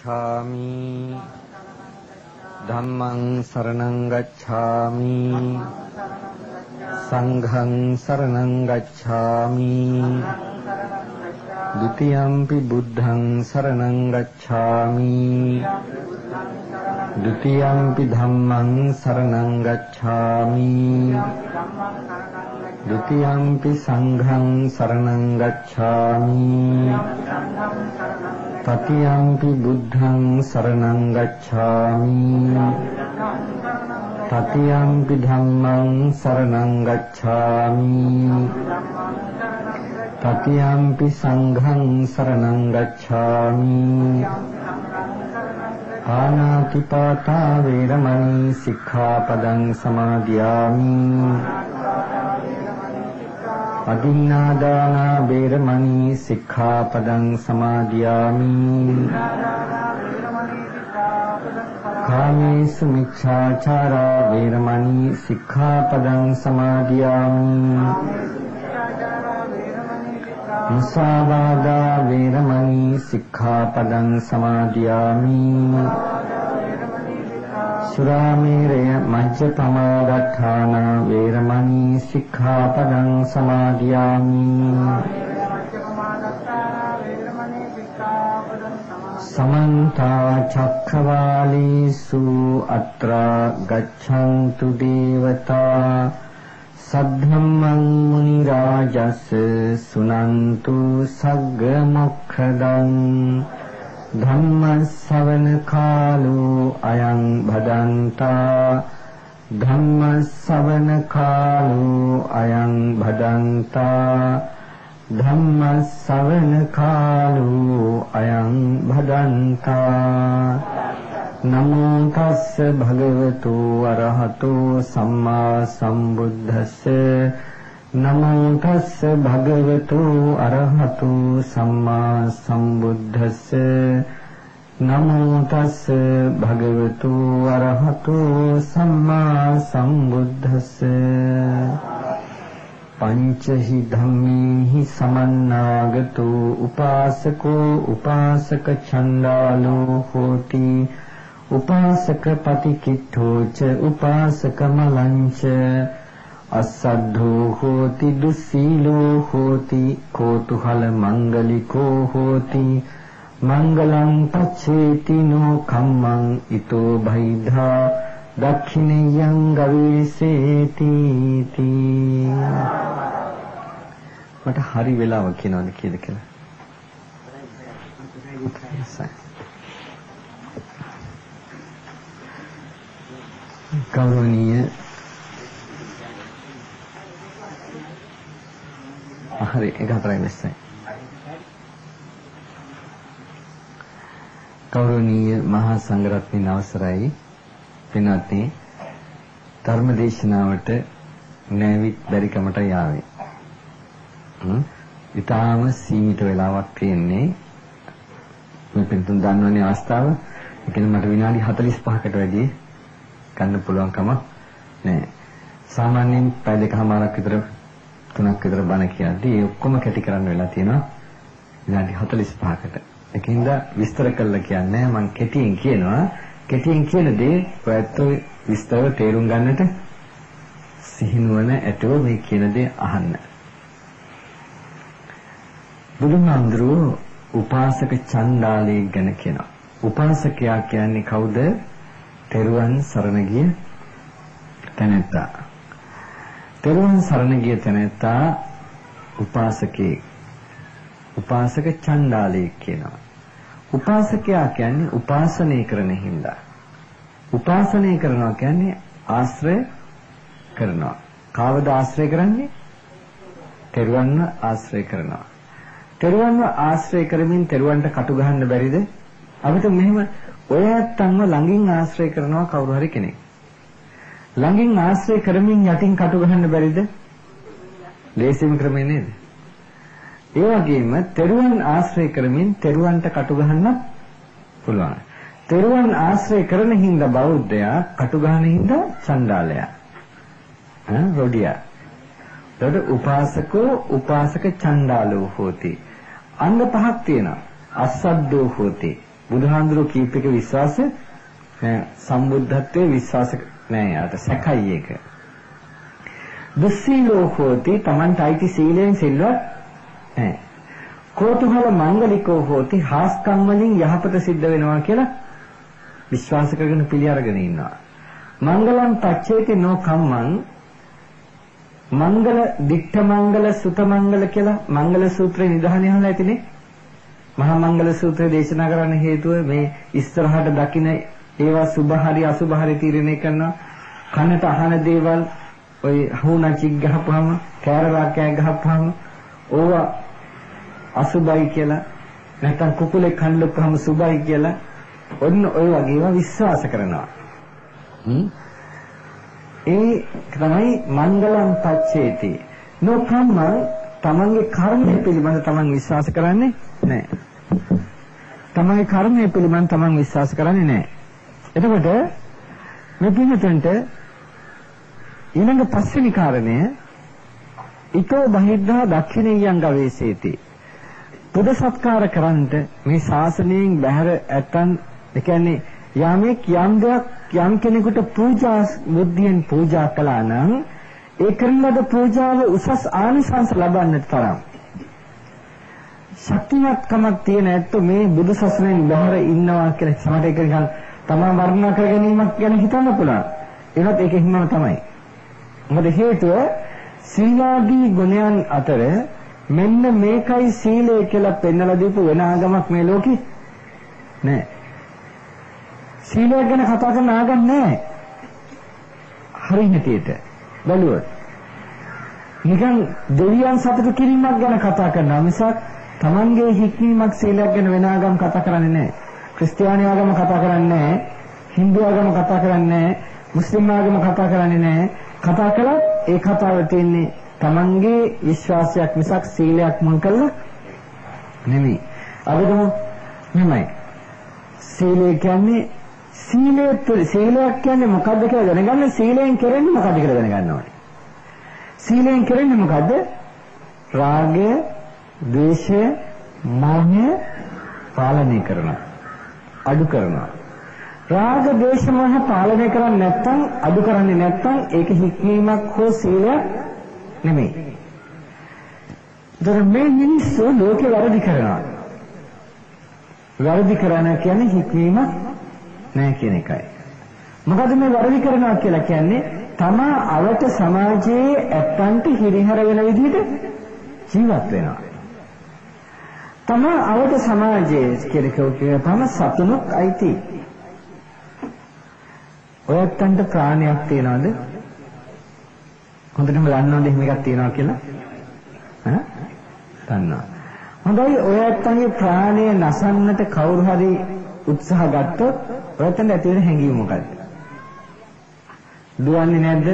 गच्छामि धम्मं शरणं गच्छामि संघं शरणं गच्छामि द्वितीयंपि बुद्धं शरणं गच्छामि द्वितीयंपि धम्मं शरणं गच्छामि द्वितीयंपि संघं शरणं गच्छामि तृतीयंपि बुद्धं शरणं गच्छामि तृतीयंपि धम्मं शरणं गच्छामि तृतीयंपि संघं शरणं गच्छामि पाणातिपाता वैरमणि सिक्खापदं समादयामि अदिन्नादाना वैरमणि सिक्खापदं समादयामि कामेषु मिच्छाचारा वैरमणि सिक्खापदं समादयामि मुसावादा वैरमणि सिक्खापदं समादयामि सुरामेरय मज्जपमादठाना वैरमणि सिक्खापदं समादयामि समन्ता चक्रवालेषु अत्र गच्छन्तु देवता सद्धम्मं मुनिराजस्य सुनन्तु सग्गमुखदं धम्मश्रवण कालो अयं भदन्ता धम्मश्रवण कालो अयं भदन्ता धम्मश्रवण कालो अयं भदन्ता नमो तस्य भगवतो अरहतो सम्मा सम्बुद्धस्य नमो तस्य भगवतो अरहतो सम्मा सम्बुद्धस्य नमो तस्य भगवतो अरहतो सम्मा सम्बुद्धस्य पंचहि धम्मीहि समन्नागतो उपासको उपासक छंदालो होति उपासक पतिकिट्ठो च उपासक मलञ्च असद्धो होति दुस्सीलो होति कोतुहल मंगलिको होति मंगलं पच्छेति नो खम्मं इतो भैधा दक्षिणेयं गविसेति මට හරි වෙලාවක් කියනවාද කීයද කියලා ගෞරවනීය හරි 14:20 ගෞරවනීය මහා සංඝරත්නයේ අවසරයි පින්වත්නි ධර්ම දේශනාවට නැවිත් බැරි කමට යාවේ ඊටාම සීමිත වෙලාවක් තියෙන්නේ මේ පිටුන් දන්නවනේ අවස්ථාව ඒ කියන්නේ මට විනාඩි 45කට වැඩි ගන්න පුළුවන් කම නැහැ සාමාන්‍යයෙන් පැය දෙකමාරක් විතර තුනක් විතර බණ කියද්දී ඒ ඔක්කොම කැටි කරන්න වෙලා තියෙනවා විනාඩි 45කට ඒකින්ද විස්තර කළා කියන්නේ මම කෙටියෙන් කියනවා කෙටියෙන් කියන දේ ඔයත් විස්තරව තේරුම් ගන්නට සිහිනුවන ඇතව මේ කියන දේ අහන්න බුදුහාමුදුරුවෝ උපාසක චණ්ඩාලය ගැන කියනවා. උපාසකයා කියන්නේ කවුද? තෙරුවන් සරණ ගිය තැනැත්තා. තෙරුවන් සරණ ගිය තැනැත්තා උපාසකේ. උපාසක චණ්ඩාලය කියනවා. උපාසකයා කියන්නේ උපාසනය කරන හින්දා. උපාසනය කරනවා කියන්නේ ආශ්‍රය කරනවා. කාවද ආශ්‍රය කරන්නේ? තෙරුවන්ව ආශ්‍රය කරනවා. තෙරුවන්ව ආශ්‍රය කරමින් තෙරුවන්ට කටු ගහන්න බැරිද? අපිට මෙහෙම ඔය ඇත්තන්ව ළඟින් ආශ්‍රය කරනවා කවුරු හරි කෙනෙක්. ළඟින් ආශ්‍රය කරමින් යටින් කටු ගහන්න බැරිද? ලේසිම ක්‍රමය නේද? ඒ වගේම තෙරුවන් ආශ්‍රය කරමින් තෙරුවන්ට කටු ගහන්න පුළුවන්. තෙරුවන් ආශ්‍රය කරන හින්දා බෞද්ධයා කටු ගහන හින්දා චණ්ඩාලයා. රොඩියා. එතකොට උපාසකෝ උපාසක චණ්ඩාලෝ හෝති. අංග පහක් තියෙනවා. අස්සද්දෝ හෝති. බුදුහාඳුරෝ කීප එක විශ්වාස නෑ. සම්බුද්ධත්වයේ විශ්වාස නෑ. යාට සැකයි ඒක. දුස්සීලෝ හෝති තමන්ට අයිති සීලයෙන් සිල්වත් නෑ. කෝතුහල මංගලිකෝ හෝති හාස්කම් වලින් යහපත සිද්ධ වෙනවා කියලා විශ්වාස කරගෙන පිළි අරගෙන ඉන්නවා. මංගලං පච්චේති නෝ කම්මං මංගල දික්ඨ මංගල සුත මංගල කියලා මංගල සූත්‍රේ නිදහණය අහලා ඇතිනේ. මහා මංගල සූත්‍රය දේශනා කරන්න හේතුව මේ ඉස්සරහට දකින්න ඒවා සුභ හරි අසුභ හරි තීරණය කරනවා. කනට අහන දේවල් ඔය හුණා චික් ගහපුවාම කෑරලා කෑ ගහපුවාම ඕවා අසුභයි කියලා නැත්නම් කුකුලේ කන්නපුවාම සුභයි කියලා ඔන්න ඔය වගේ ඒවා විශ්වාස කරනවා. ඒ තමයි මංගලං පච්චේති. නොකම්ම තමන්ගේ කර්මය පිළිබඳ තමන් විශ්වාස කරන්නේ නැහැ. තමන්ගේ කර්මය පිළිබඳ තමන් විශ්වාස කරන්නේ නැහැ. එතකොට මේ පිළිතුරට ඊළඟ පස්වෙනි කාරණය ඊතෝ බහිද්ධා දක්ෂිණියං ගවේසේති. පුද සත්කාර කරන්නට මේ ශාසනයෙන් බැහැර ඇතන් ඒ කියන්නේ යමෙක් යම් දෙයක් යම් කෙනෙකුට පූජා බුද්ධියෙන් පූජා කළා නම් ඒ කරන ලද පූජාව උසස් ආනිසංස ලබන්නට තරම් ශක්තිමත්කමක් තියෙන ඇත්ත මේ බුදු සසුනෙන් බැහැර ඉන්නවා කියලා සමහර එක නිකන් තමා වර්ණනා කර ගැනීමක් ගැන හිතන්න පුළුවන්. ඒවත් ඒක හිමම තමයි. මොකද හේතුව සීලාදී ගුණයන් අතර මෙන්න මේකයි සීලය කියලා පෙන්වලා දීපු වෙන ආගමක් මේ ලෝකේ නෑ. සීලය ගැන කතා කරන ආගම් නෑ. හරියට බලුවොත් නිකන් දෙවියන් සතුටු කිරීමක් ගැන කතා කරනවා මිසක් Tamanගේ හික්මීමක් සීලයක් ගැන වෙන ආගම් කතා කරන්නේ නෑ. ක්‍රිස්තියානි ආගම කතා කරන්නේ නෑ. හින්දු ආගම කතා කරන්නේ නෑ. මුස්ලිම් ආගම කතා කරන්නේ නෑ. කතා කළා ඒ කතාව තියෙන්නේ Tamanගේ විශ්වාසයක් මිසක් සීලයක් මුල් කරලා නෙමෙයි. අපිටම නෙමෙයි. සීලය කියන්නේ සීලයක් කියන්නේ මොකද්ද කියලා දැනගන්න. සීලයෙන් කරන්නේ මොකද්ද කියලා දැනගන්න ඕනේ. සීලයෙන් කරන්නේ මොකද්ද? රාගය, ද්වේෂය, මෝහය පාලනය කරනවා. අඩු කරනවා. රාග, ද්වේෂ, මෝහ පාලනය කරන්නේ නැත්නම් අඩු කරන්නේ නැත්නම් ඒක හික්මීමක් හෝ සීලයක් නෙමෙයි. ධර්මයේ මිනිස්සු ලෝකේ වැරදි කරනවා. වැරදි කරන කියන්නේ හික්මීමක් නැහැ කියන එකයි. මොකද මේ වැරදි කරනවා කියලා කියන්නේ තමා අවට සමාජයේ ඇත්තන්ට හිරිහැර වෙන විදිහට ජීවත් වෙනවා. තමා අවට සමාජයේ කියලා තම සතුනුත් අයිති. ඔයත්තන්ට ප්‍රාණයක් තියනවද? හොඳටම දන්නවද එහෙම එකක් තියනවා කියලා? දන්නවා. හොඳයි ඔයත්තන්ගේ ප්‍රාණය නසන්නට කවුරු හරි උත්සාහ ගත්තොත් ඔයත්තන්ට ඇති වෙන හැඟීම මොකක්ද? දුවන්නේ නැද්ද?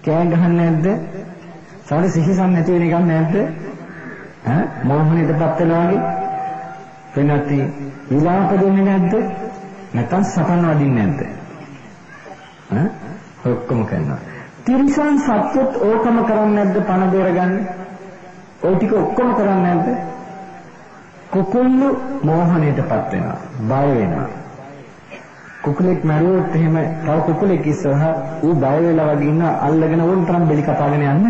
කෑ ගහන්නේ නැද්ද? සමහර සිහිසම් නැති වෙන එකක් නැද්ද? මෝහණයටපත් වෙනවා වගේ. වෙනත් විලාප දෙන්නේ නැද්ද? නැත්නම් සතන් වදින්නේ නැද්ද? ඔක්කොම කරනවා. තිරිසන් සත්‍යත් ඕකම කරන්නේ නැද්ද? පණ බේරගන්න. ඔය ටික ඔක්කොම කරන්නේ නැද්ද? කුකුල්ලු මෝහණයටපත් වෙනවා. බය වෙනවා. කුකුලෙක් මැරුවොත් එහෙම තව කුකුලෙක් ඉස්සරහා ඌ බය වෙලා වගේ ඉන්න අල්ලගෙන ඕන තරම් බෙලි කතාගෙන යන්න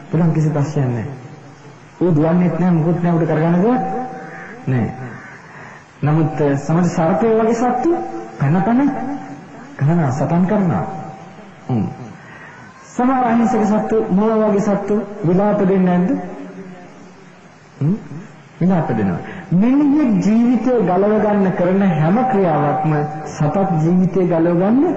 පුළුවන් කිසි ප්‍රශ්නයක් නැහැ. ඌ දුවන්නේත් නැහැ මොකුත් නැහැ උඩ කරගන්න දෙයක් නැහැ. නමුත් සමහර සර්පය වගේ සත්තු පැන කරනවා සතන් කරනවා. සමහර අහිංසක සත්තු මොන වගේ සත්තු විලාප දෙන්නේ නැද්ද? විලාප දෙනවා. මිනිහේ ජීවිතය ගලව ගන්න කරන හැම ක්‍රියාවක්ම සතත් ජීවිතය ගලව ගන්න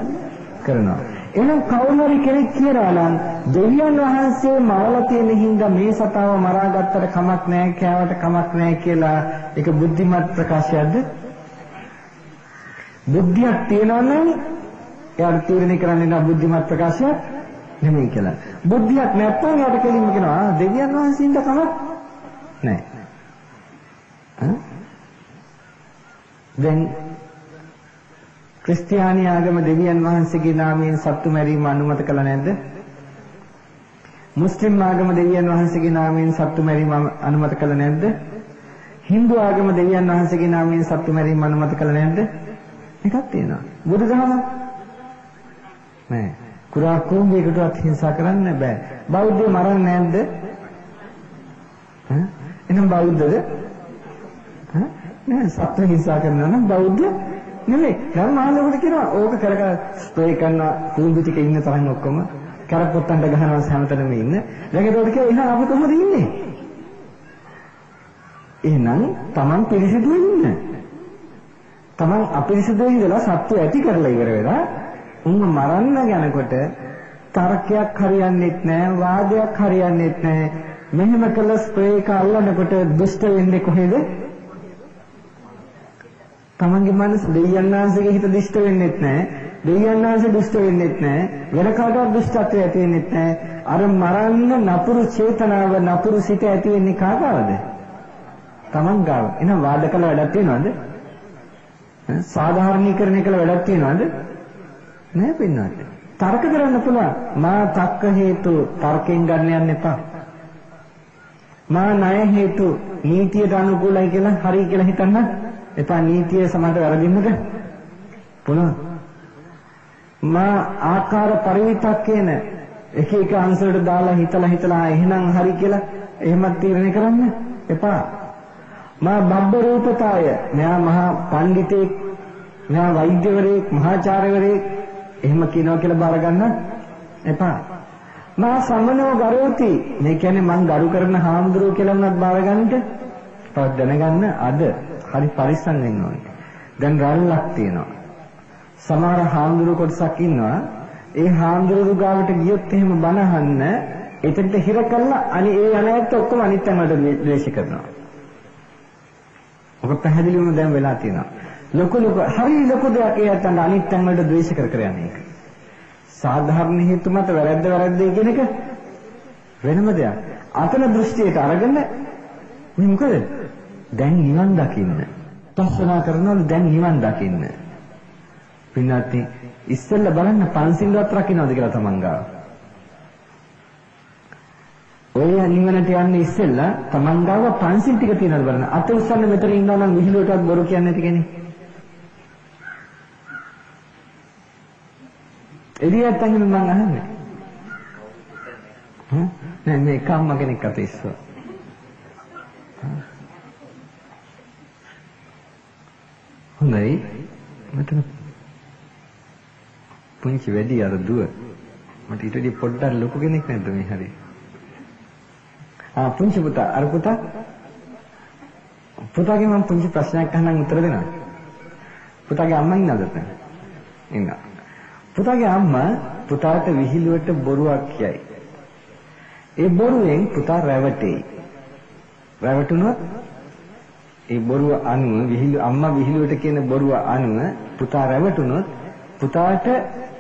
කරනවා. එහෙනම් කවුරු හරි කෙනෙක් කියනවා නම් දෙවියන් වහන්සේ මවලා තියෙන හින්දා මේ සතාව මරාගත්තට කමක් නැහැ, කෑවට කමක් නැහැ කියලා ඒක බුද්ධිමත් ප්‍රකාශයක්ද? බුද්ධියක් තියනවා නම් එයාට තීරණය කරන්න නම් බුද්ධිමත් ප්‍රකාශයක් නෙමෙයි කියලා. බුද්ධියක් නැත්නම් එයාට කෙලින්ම කියනවා දෙවියන් වහන්සේ හින්දා කමක් නැහැ. දැන් ක්‍රිස්තියානි ආගම දෙවියන් වහන්සේගේ නාමයෙන් සත්තු මැරීම අනුමත කළ නැද්ද? මුස්ලිම් ආගම දෙවියන් වහන්සේගේ නාමයෙන් සත්තු මැරීම අනුමත කළ නැද්ද? Hindu ආගම දෙවියන් වහන්සේගේ නාමයෙන් සත්තු මැරීම අනුමත කළ නැද්ද? එකක් තියෙනවා. බුදුදහම නෑ. කුරා කුඹේකටවත් හිංසා කරන්න බෑ. බෞද්ධය මරන්නේ නැද්ද? එහෙනම් බෞද්ධද? නෑ සත්ත්ව හිංසා කරනවා නම් බෞද්ධ නෙමෙයි. ධර්මාලෝකට කියනවා ඕක කර කර ස්ප්‍රේ කරනවා කුඹි ටික ඉන්න තරම් ඔක්කොම කරපොත්තන්ට ගහනවා හැමතැනම ඉන්න. දැන් ඒකට කියනවා එහෙනම් අපි කොහොමද ඉන්නේ? එහෙනම් Taman පිරිසිදු ඉන්න. Taman අපිරිසිදු ඉඳලා සත්තු ඇති කරලා ඉවර වෙලා උන් මරන්න යනකොට තර්කයක් හරියන්නේත් නැහැ වාදයක් හරියන්නේත් නැහැ. මෙහෙම කළ ස්ප්‍රේ එක අල්ලනකොට දුෂ්ට වෙන්නේ කොහෙද? Tamanගේ මනස දෙයයන්ාංශගේ හිත දුෂ්ට වෙන්නේත් නැහැ. දෙයයන්ාංශ දුෂ්ට වෙන්නේත් නැහැ. වෙන කාටවත් දුෂ්ටත්වය ඇති වෙන්නේත් නැහැ. අර මරන්න නපුරු චේතනාව නපුරු සිත ඇති වෙන්නේ කාගාවද? Taman ගාව. එහෙනම් වාද කළ වැඩක් තියනවද? සාධාරණීකරණය කළ වැඩක් තියනවද? නෑ පින්නත්. තර්ක කරන්න පුළුවන්. මා තක්ක හේතු තර්කයෙන් ගන්න යන්න එපා. මා ණය හේතු නීතියට අනුකූලයි කියලා හරි කියලා හිතන්න එපා. නීතිය සමහරට වැරදින්නද? පුළුවන්. මා ආකාර පරිවිතක්කේන එක එක අංශවලට දාලා හිතලා එහෙනම් හරි කියලා එහෙමත් තීරණය කරන්න එපා. මා බබ්බ රූපතාය මෙයා මහා පඬිතෙක් මෙයා වෛද්‍යවරයෙක් මහාචාර්යවරයෙක් එහෙම කියනවා කියලා බාර ගන්න එපා. මා සම්මනෝ ගරෝති මේ කියන්නේ මං ගරු කරන හාමුදුරුවෝ කියලා උනත් බාර ගන්නට තවත් දැනගන්න අද හරි පරිස්සම් වෙන්න ඕනේ. දැන් රැල්ලක් තියෙනවා. සමහර හාමුදුරුවෝ කොටසක් ඉන්නවා. ඒ හාමුදුරුවෝ ගාවට ගියොත් එහෙම බණ අහන්න එතනට හිර කළා අනේ ඒ අනෑත් ඔක්කොම අනිත් තැනට ද්වේෂ කරනවා. ඔක පැහැදිලිවම දැන් වෙලා තියෙනවා. හරි ලොකු දෙයක් ඒකට අනිත් තැන් වලට ද්වේෂ කර යන්නේ ඒක. සාධාරණ හේතු මත වැරද්දේ කියන එක වෙනම දෙයක්. අතන දෘෂ්ටියට අරගෙන මේ මොකද? දැන් නිවන් දකින්න. තස්සනා කරනවලු දැන් නිවන් දකින්න. පින්වත්නි ඉස්සෙල්ලා බලන්න පන්සිල්වත් රකින්නවද කියලා තමන් ගාව. ඔය නිවනට යන්නේ ඉස්සෙල්ලා තමන් ගාව පන්සිල් ටික තියනවද බලන්න. අත උස්සන්න මෙතන ඉන්නවා නම් විහිළුවටවත් බොරු කියන්නේ නැති කෙනෙක්. එළියට තංගින්න මං අහන්නේ. නෑ මේ කම්ම කෙනෙක් අත ඉස්සුවා. හොඳයි. මෙතන පුංචි වැඩි අර දුව. මට ඊට වඩා පොඩ්ඩක් ලොකු කෙනෙක් නැද්ද මේ හරිය? පුංචි පුතා අර පුතාගේ මම පුංචි ප්‍රශ්නයක් අහන්න උත්තර දෙනවා. පුතාගේ අම්මා ඉන්නවද නැත්නම්? ඉන්නවා. පුතාගේ අම්මා පුතාට විහිළුවට බොරුවක් කියයි. ඒ බොරුවෙන් පුතා රැවටෙයි. රැවටුනොත් ඒ බොරුව අනුව අම්මා විහිළුවට කියන බොරුව අනුව පුතා රැවටුනොත් පුතාට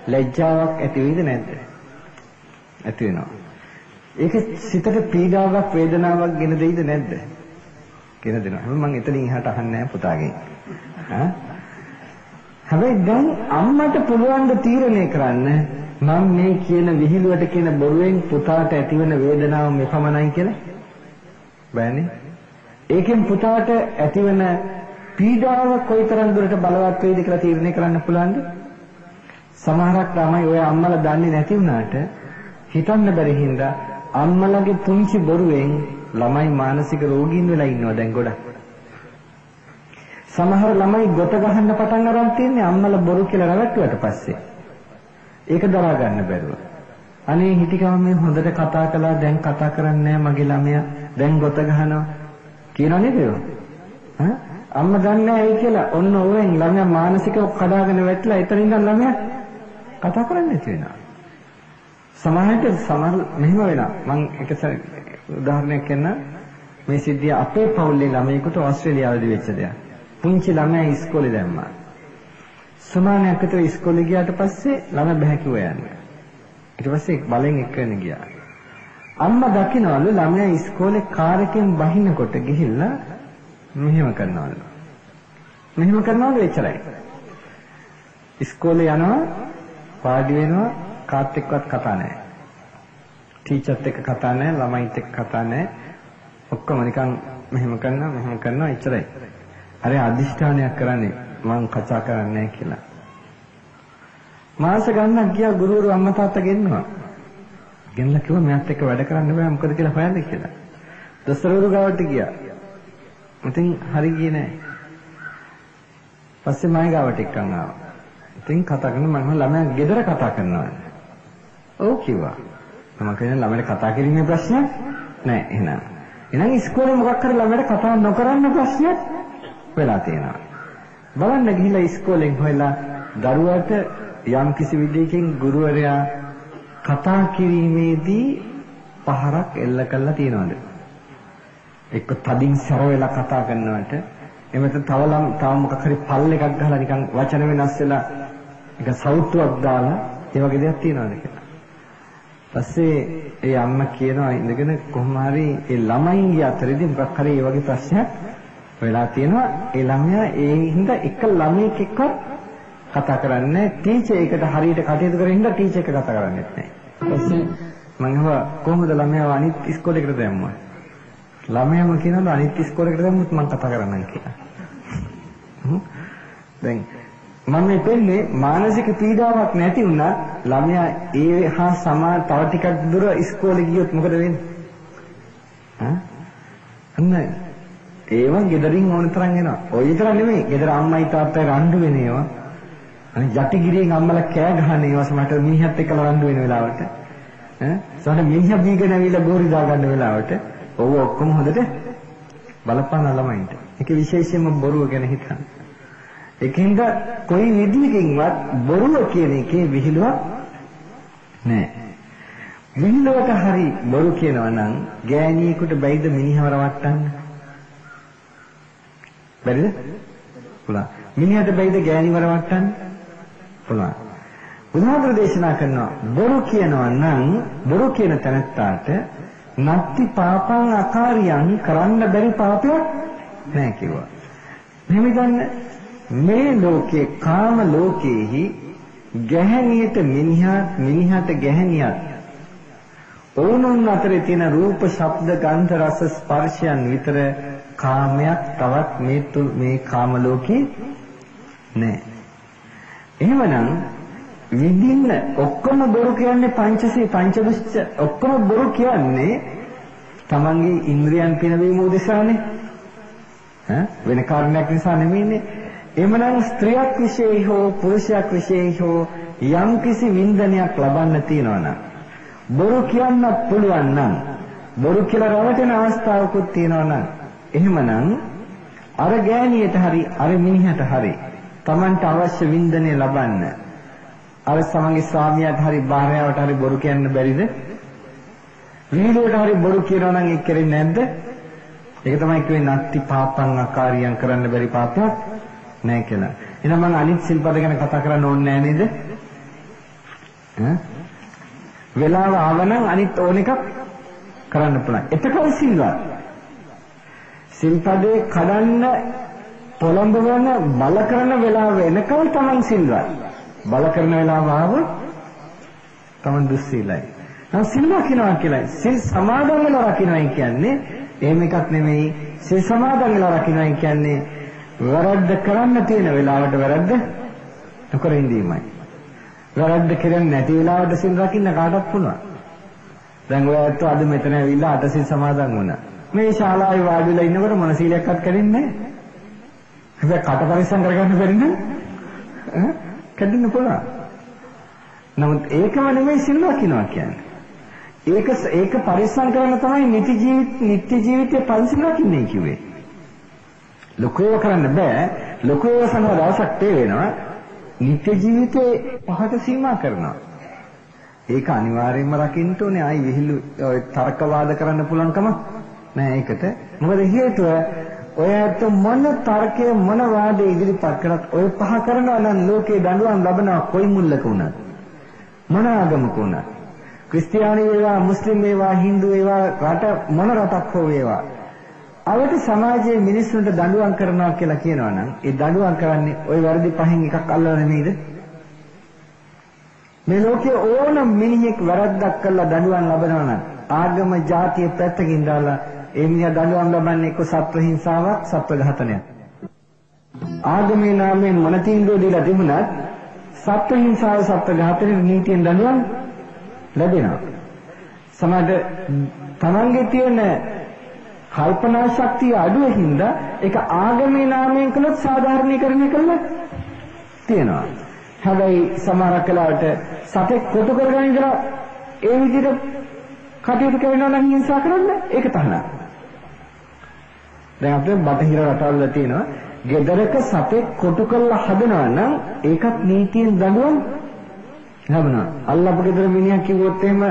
ලැජ්ජාවක් ඇති වෙයිද නැද්ද? ඇති වෙනවා. ඒක සිතට පීඩාවක් වේදනාවක් ගෙන දෙයිද නැද්ද? ගෙන දෙනවා. මම එතනින් එහාට අහන්නේ නැහැ පුතාගෙන්. හැබැයි දැන් අම්මට පුළුවන් ද තීරණය කරන්න මම මේ කියන විහිළුවට කියන බොරුවෙන් පුතාට ඇතිවන වේදනාව මෙපමණයි කියලා? බෑනේ. ඒකෙන් පුතාට ඇතිවන පීඩාව කොයිතරම් දුරට බලවත් වේද කියලා තීරණය කරන්න පුළුවන්ද? සමහරක් ළමයි ඔය අම්මලා දන්නේ නැති වුණාට හිතන්න බැරි හින්දා අම්මලාගේ පුංචි බොරුවෙන් ළමයි මානසික රෝගීන් වෙලා ඉන්නවා දැන් ගොඩක්. සමහර ළමයි ගොත ගහන්න පටන් අරන් තියන්නේ අම්මලා බොරු කියලා රැවටුවට පස්සේ. ඒක දරා ගන්න බැරුව. අනේ හිටිකම මේ හොඳට කතා කළා දැන් කතා කරන්නේ නැහැ මගේ ළමයා දැන් ගොත ගහනවා කියනවා නේද? අම්මා දන්නේ නැහැ කියලා ඔන්න ඕවෙන් ළමයා මානසිකව කඩාගෙන වැටලා එතනින් ඉඳන් ළමයා කතා කරන්නේ නැති වෙනවා. සමහර මෙහෙම වෙනවා. මම එක උදාහරණයක් කියන්න මේ සිද්ධිය අපේ පවුලේ ළමයෙකුට ඕස්ට්‍රේලියාවේදී වෙච්ච දෙයක්. පුංචි ළමයා ඉස්කෝලේ දැම්මා. සමානයක් විතර ඉස්කෝලේ ගියාට පස්සේ ළමයා බෑ කිව්වා යන්නේ. ඊට පස්සේ බලෙන් එක්කගෙන ගියා. අම්මා දකින්නවලු ළමයා ඉස්කෝලේ කාර් එකෙන් බහිනකොට ගිහිල්ලා මෙහෙම කරනවලු. මෙහෙම කරනවලු එච්චරයි. ඉස්කෝලේ යනවා පාඩි වෙනවා කාත් එක්කවත් කතා නැහැ. ටීචර්ත් එක්ක කතා නැහැ ළමයිත් එක්ක කතා නැහැ. ඔක්කොම නිකන් මෙහෙම කරනවා එච්චරයි. අර අදිෂ්ඨානයක් කරන්නේ මං කතා කරන්නේ නැහැ කියලා. මාස ගණනක් ගියා ගුරුවරු අම්මා තාත්තා ගෙන්නවා. ගෙනලා කිව්වා මෙයාත් එක්ක වැඩ කරන්න බෑ මොකද කියලා හොයන්න කියලා. දොස්තරවරු ගාවට ගියා. ඉතින් හරි ගියේ නෑ. පස්සේ මම ගාවට එක්කන් ආවා. ඉතින් කතා කරන මම ළමයා ගෙදර කතා කරනවා. ඔව් කිව්වා. මම කියන්නේ ළමයට කතා කිරීමේ ප්‍රශ්නයක් නෑ එහෙනම්. එහෙනම් ඉස්කෝලේ මොකක් හරි ළමයට කතා නොකරන්න ප්‍රශ්නයක් වෙලා තියෙනවා. බලන්න ගිහිල්ලා ඉස්කෝලෙන් හොයලා දරුවාට යම් කිසි විදිහකින් ගුරුවරයා කතා කිරීමේදී පහරක් එල්ල කරලා තියනවාද? එක්ක තදින් සර වෙලා කතා කරනවට එමෙත තව මොකක් හරි පල් එකක් ගහලා නිකන් වචන වෙනස් වෙලා එක සෞතුවක් දාලා ඒ වගේ දෙයක් තියනවාද කියලා. පස්සේ ඒ අම්මා කියනවා ඉඳගෙන කොහොම හරි ඒ ළමයින්ගේ අතරේදී මොකක් හරි ඒ වගේ ප්‍රශ්නයක් වෙලා තියෙනවා. ඒ ළමයා ඒ හින්දා එක ළමයෙක් එක්ක කතා කරන්නේ ටීචර් එකට හරියට කටයුතු කරගෙන ඉඳලා ටීචර් එක කතා කරන්නේ නැහැ. ඊපස්සේ මම අහුවා කොහොමද ළමයාව අනිත් ඉස්කෝලේකට දැම්මා? ළමයාම කියනවා අනිත් ඉස්කෝලේකට දැම්මොත් මම කතා කරන්නම් කියලා. දැන් මම මෙතෙන්නේ මානසික පීඩාවක් නැති වුණා ළමයා ඒ හා සමාන තව ටිකක් දුර ඉස්කෝලේ ගියොත් මොකද වෙන්නේ? අන්න ඒවා ගෙදරින් ඕන තරම් එනවා. ඔය විතර නෙමෙයි ගෙදර අම්මයි තාත්තයි රණ්ඩු වෙන ඒවා. අනිත් යටිගිරියෙන් අම්මලා කෑ ගහන ඒවා සමහරට මිනිහත් එක්කලා රණ්ඩු වෙන වෙලාවට සමහර මිනිහා බීගෙන ඇවිල්ලා ගෝරි දා ගන්න වෙලාවට ඔව් ඔක්කොම හොඳට බලපාන ළමයින්ට. ඒක විශේෂයෙන්ම බොරුව ගැන හිතන්න. ඒකින්ද කොයි විදිහකින්වත් බොරුව කියන එකේ විහිළුවක් නැහැ. විහිළුවට හරි බොරු කියනවා නම් ගෑණියෙකුට බැයිද මිනිහව රවට්ටන්න? බැරිද? පුළුවන්. මිනිහට බැයිද ගෑණිව රවට්ටන්න? පුළුවන්. බුදුහාමුදුරු දේශනා කරනවා බොරු කියනවා නම් බොරු කියන තැනත්තාට නත්ති පාපං අකාරියං කරන්න බැරි පාපයක් නැහැ කිව්වා. මෙහෙම ගන්න මේ ලෝකේ කාම ලෝකේහි ගැහණියට මිනිහට ගැහණියක් ඕනොන් අතරේ තියෙන රූප ශබ්ද ගන්ධ රස ස්පර්ශයන් විතර කාමයක් තවත් මේ කාම ලෝකේ නැහැ. එහෙමනම් විඳින්න ඔක්කොම බොරු කියන්නේ පංචදෘෂ්ට ඔක්කොම බොරු කියන්නේ තමන්ගේ ඉන්ද්‍රියන් පිනවීම උදෙසානේ. වෙන කාරණයක් නිසා නෙමෙයිනේ. එමනම් ස්ත්‍රියක් විශේෂ හෝ පුරුෂයක් විශේෂ හෝ යම් කිසි වින්දනයක් ලබන්න තියනවා නම් බොරු කියන්න පුළුවන් නම් බොරු කියලා රවටෙන අවස්ථාවකුත් තියෙනවා නම් එහෙමනම් අර ගෑණියට හරි අර මිනිහට හරි තමන්ට අවශ්‍ය වින්දනය ලබන්න අර සමගි ස්වාමියාට හරි භාර්යාවට හරි බොරු කියන්න බැරිද? විහිළුවට හරි බොරු කියනවා නම් ඒක කරන්නේ නැද්ද? ඒක තමයි කියන්නේ නත්ති පාපං අකාරියං කරන්න බැරි පාපයක් නැහැ කියලා. එහෙනම් මම අනිත් සිල්පද ගැන කතා කරන්න ඕනේ නැහැ නේද? වෙලාව ආවනම් අනිත් ඕන එකක් කරන්න පුළුවන්. එතකොට සිල්වත්. සිල්පදේ කඩන්න පොළඹවන බල කරන වෙලාව එනකල් තමන් සිල්වත්. බල කරන වෙලාව ආව තමන් දුස්සීලයි. නම් සිල් රකින්නවා කියලා සිල් සමාදන් වෙලා රකින්නයි කියන්නේ එහෙම එකක් නෙමෙයි. සිල් සමාදන් වෙලා රකින්නයි කියන්නේ වැරද්ද කරන්න තියෙන වෙලාවට වැරද්ද නොකර ඉඳීමයි. වැරද්ද කරන්නේ නැති වෙලාවට සිල් රකින්න කාටවත් පුළුවන්. දැන් ඔයත් අද මෙතන ඇවිල්ලා අට සිල් සමාදන් වුණා. මේ ශාලාවේ වාඩි වෙලා ඉන්නකොට මොන සීලයක්වත් කැඩෙන්නේ නැහැ. හැබැයි කට පරිස්සම් කරගන්න බැරි නම් කැඩෙන්න පුළුවන්. නමුත් ඒකම නෙමෙයි සිල් රකින්නවා කියන්නේ. ඒක පරිස්සම් කරන තමයි නිත්‍ය ජීවිතයේ පරිස්සම් රකින්නේ කිව්වේ. ලෝකේව කරන්න බෑ. ලෝකේව සමහර දවසක් තේ වෙනවා. නිත්‍ය ජීවිතේ පහට සීමා කරනවා. ඒක අනිවාර්යයෙන්ම රකින්න ඕනේ. ආයි විහිළු තර්කවාද කරන්න පුළුවන්කම නෑ ඒකට. මොකද හේතුව ඔයත් මොන තර්කයේ මොන වාදයේ ඉදිරිපත් කරත් ඔය පහ කරනවා නම් ලෝකේ දඬුවම් ලබනවා කොයි මුල්ලක වුණත්. මොන ආගමක වුණත්. ක්‍රිස්තියානි වේවා මුස්ලිම් වේවා හින්දු වේවා රට මොන රටක් හෝ වේවා අවට සමාජයේ මිනිස්සුන්ට දඬුවම් කරනවා කියලා කියනවා නම් ඒ දඬුවම් කරන්නේ ওই වැරදි පහෙන් එකක් අල්ලලා නෙමෙයිද? මේ ලෝකයේ ඕනම මිනිහෙක් වැරද්දක් කළා දඬුවම් ලබනවා නම් ආගම ජාතිය පැත්තකින් දාලා ඒ මිනිහා දඬුවම් ලබන්නේ එක්ක සත්ව හිංසාවක්, සත්ව ඝාතනයක්. ආගමේ නාමයෙන් මොන තීන්දුව දීලා තිබුණත් සත්ව හිංසාව, සත්ව ඝාතනයේ නීතියෙන් දඬුවම් ලැබෙනවා. සමහර තමන්ගේ තියෙන කල්පනා ශක්තිය අඩුවෙන් හින්දා ඒක ආගමේ නාමයෙන් කළොත් සාධාරණීකරණය කරලා තියෙනවා. හැබැයි සමහර කලාවට සතෙක් කොටු කරගෙන ඉඳලා ඒ විදිහට කටයුතු කරනවා නම් හිංසා කරන්න ඒක තහනම්. දැන් අපේ බටහිර රටවල තියෙනවා ගෙදරක සතෙක් කොටු කරලා හදනවා නම් ඒකත් නීතියෙන් දඬුවම් ලැබෙනවා. අල්ලපු ගෙදර මිනිහා කිව්වොත් එහෙම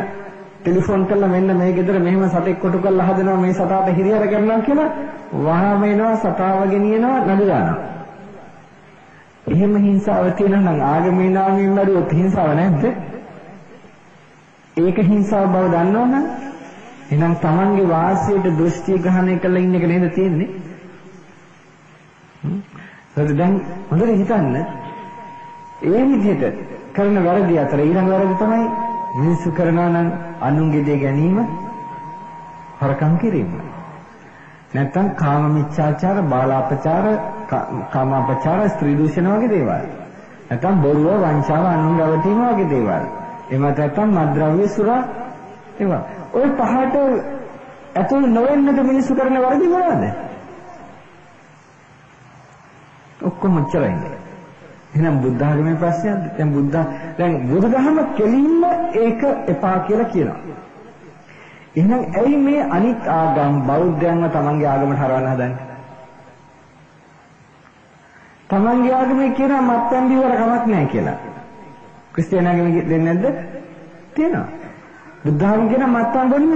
ටෙලිෆෝන් කරලා මෙන්න මේ ගෙදර මෙහෙම සතෙක් කොටු කරලා හදනවා මේ සතාට හිරිහැර කරනවා කියලා වහාම එනවා සතාව ගෙනියනවා නඩු දානවා. එහෙම හිංසාව තියෙනවා නම් ආගමේ නාමයෙන් නඩුවොත් හිංසාව නැද්ද? ඒක හිංසාව බව දන්නවනම් එහෙනම් තමන්ගේ වාසියට දෘෂ්ටි ග්‍රහණය කරලා ඉන්න එක නේද තියෙන්නේ? දැන් හොඳට හිතන්න ඒ විදිහට කරන වැරදි අතර ඊළඟ වැරදි තමයි මිනිස්සු කරනවා නම් අනුන්ගේ දේ ගැනීම, හොරකම් කිරීම. නැත්නම් කාම මිච්ඡාචාර, බාලාපචාර, කාමාපචාර, ස්ත්‍රී දූෂණ වගේ දේවල්. නැත්නම් බොරුව, වංචාව, අනුන් රවටීම වගේ දේවල්. එහෙම නැත්නම් මත්ද්‍රව්‍ය, සුරා ඒවා. ওই පහට ඇතුල් නොවෙන්නද මිනිස්සු කරන වැරදි මොනවද? ඔක්කොම චරයි. එහෙනම් බුද්ධ ආගමේ ප්‍රශ්නයක්ද? දැන් බුදුදහම කෙලින්ම ඒක එපා කියලා කියනවා. එහෙනම් ඇයි මේ අනිත් ආගම් බෞද්ධයන්ව තමන්ගේ ආගමට හරවන්න හදන්නේ? තමන්ගේ ආගමේ කියන මත්පැන් බීවර කමක් නැහැ කියලා. ක්‍රිස්තියානි ආගමේ දෙන්නේ නැද්ද? තියෙනවා. බුද්ධ ආගම කියන මත්පැන් බොන්න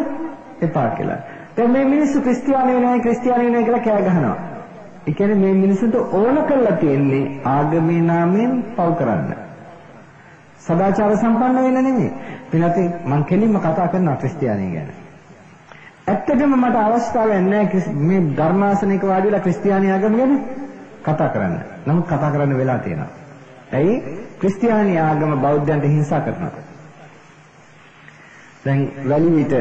එපා කියලා. දැන් මේ මිනිස්සු ක්‍රිස්තියානි වෙනවා කියලා කෑ ගහනවා. ඒ කියන්නේ මේ මිනිසුන්ට ඕන කරලා තියෙන්නේ ආගමේ නාමයෙන් පව් කරන්න. සදාචාර සම්පන්න වෙන්න නෙමෙයි. වෙනත් මම කෙලින්ම කතා කරනවා ක්‍රිස්තියානි ගැන. ඇත්තටම මට අවස්ථාවක් නැහැ මේ ධර්මාසනයක වාඩිලා ක්‍රිස්තියානි ආගම ගැන කතා කරන්න. නමුත් කතා කරන්න වෙලා තියෙනවා. ඇයි? ක්‍රිස්තියානි ආගම බෞද්ධයන්ට හිංසා කරනවා. දැන් වැලිවිට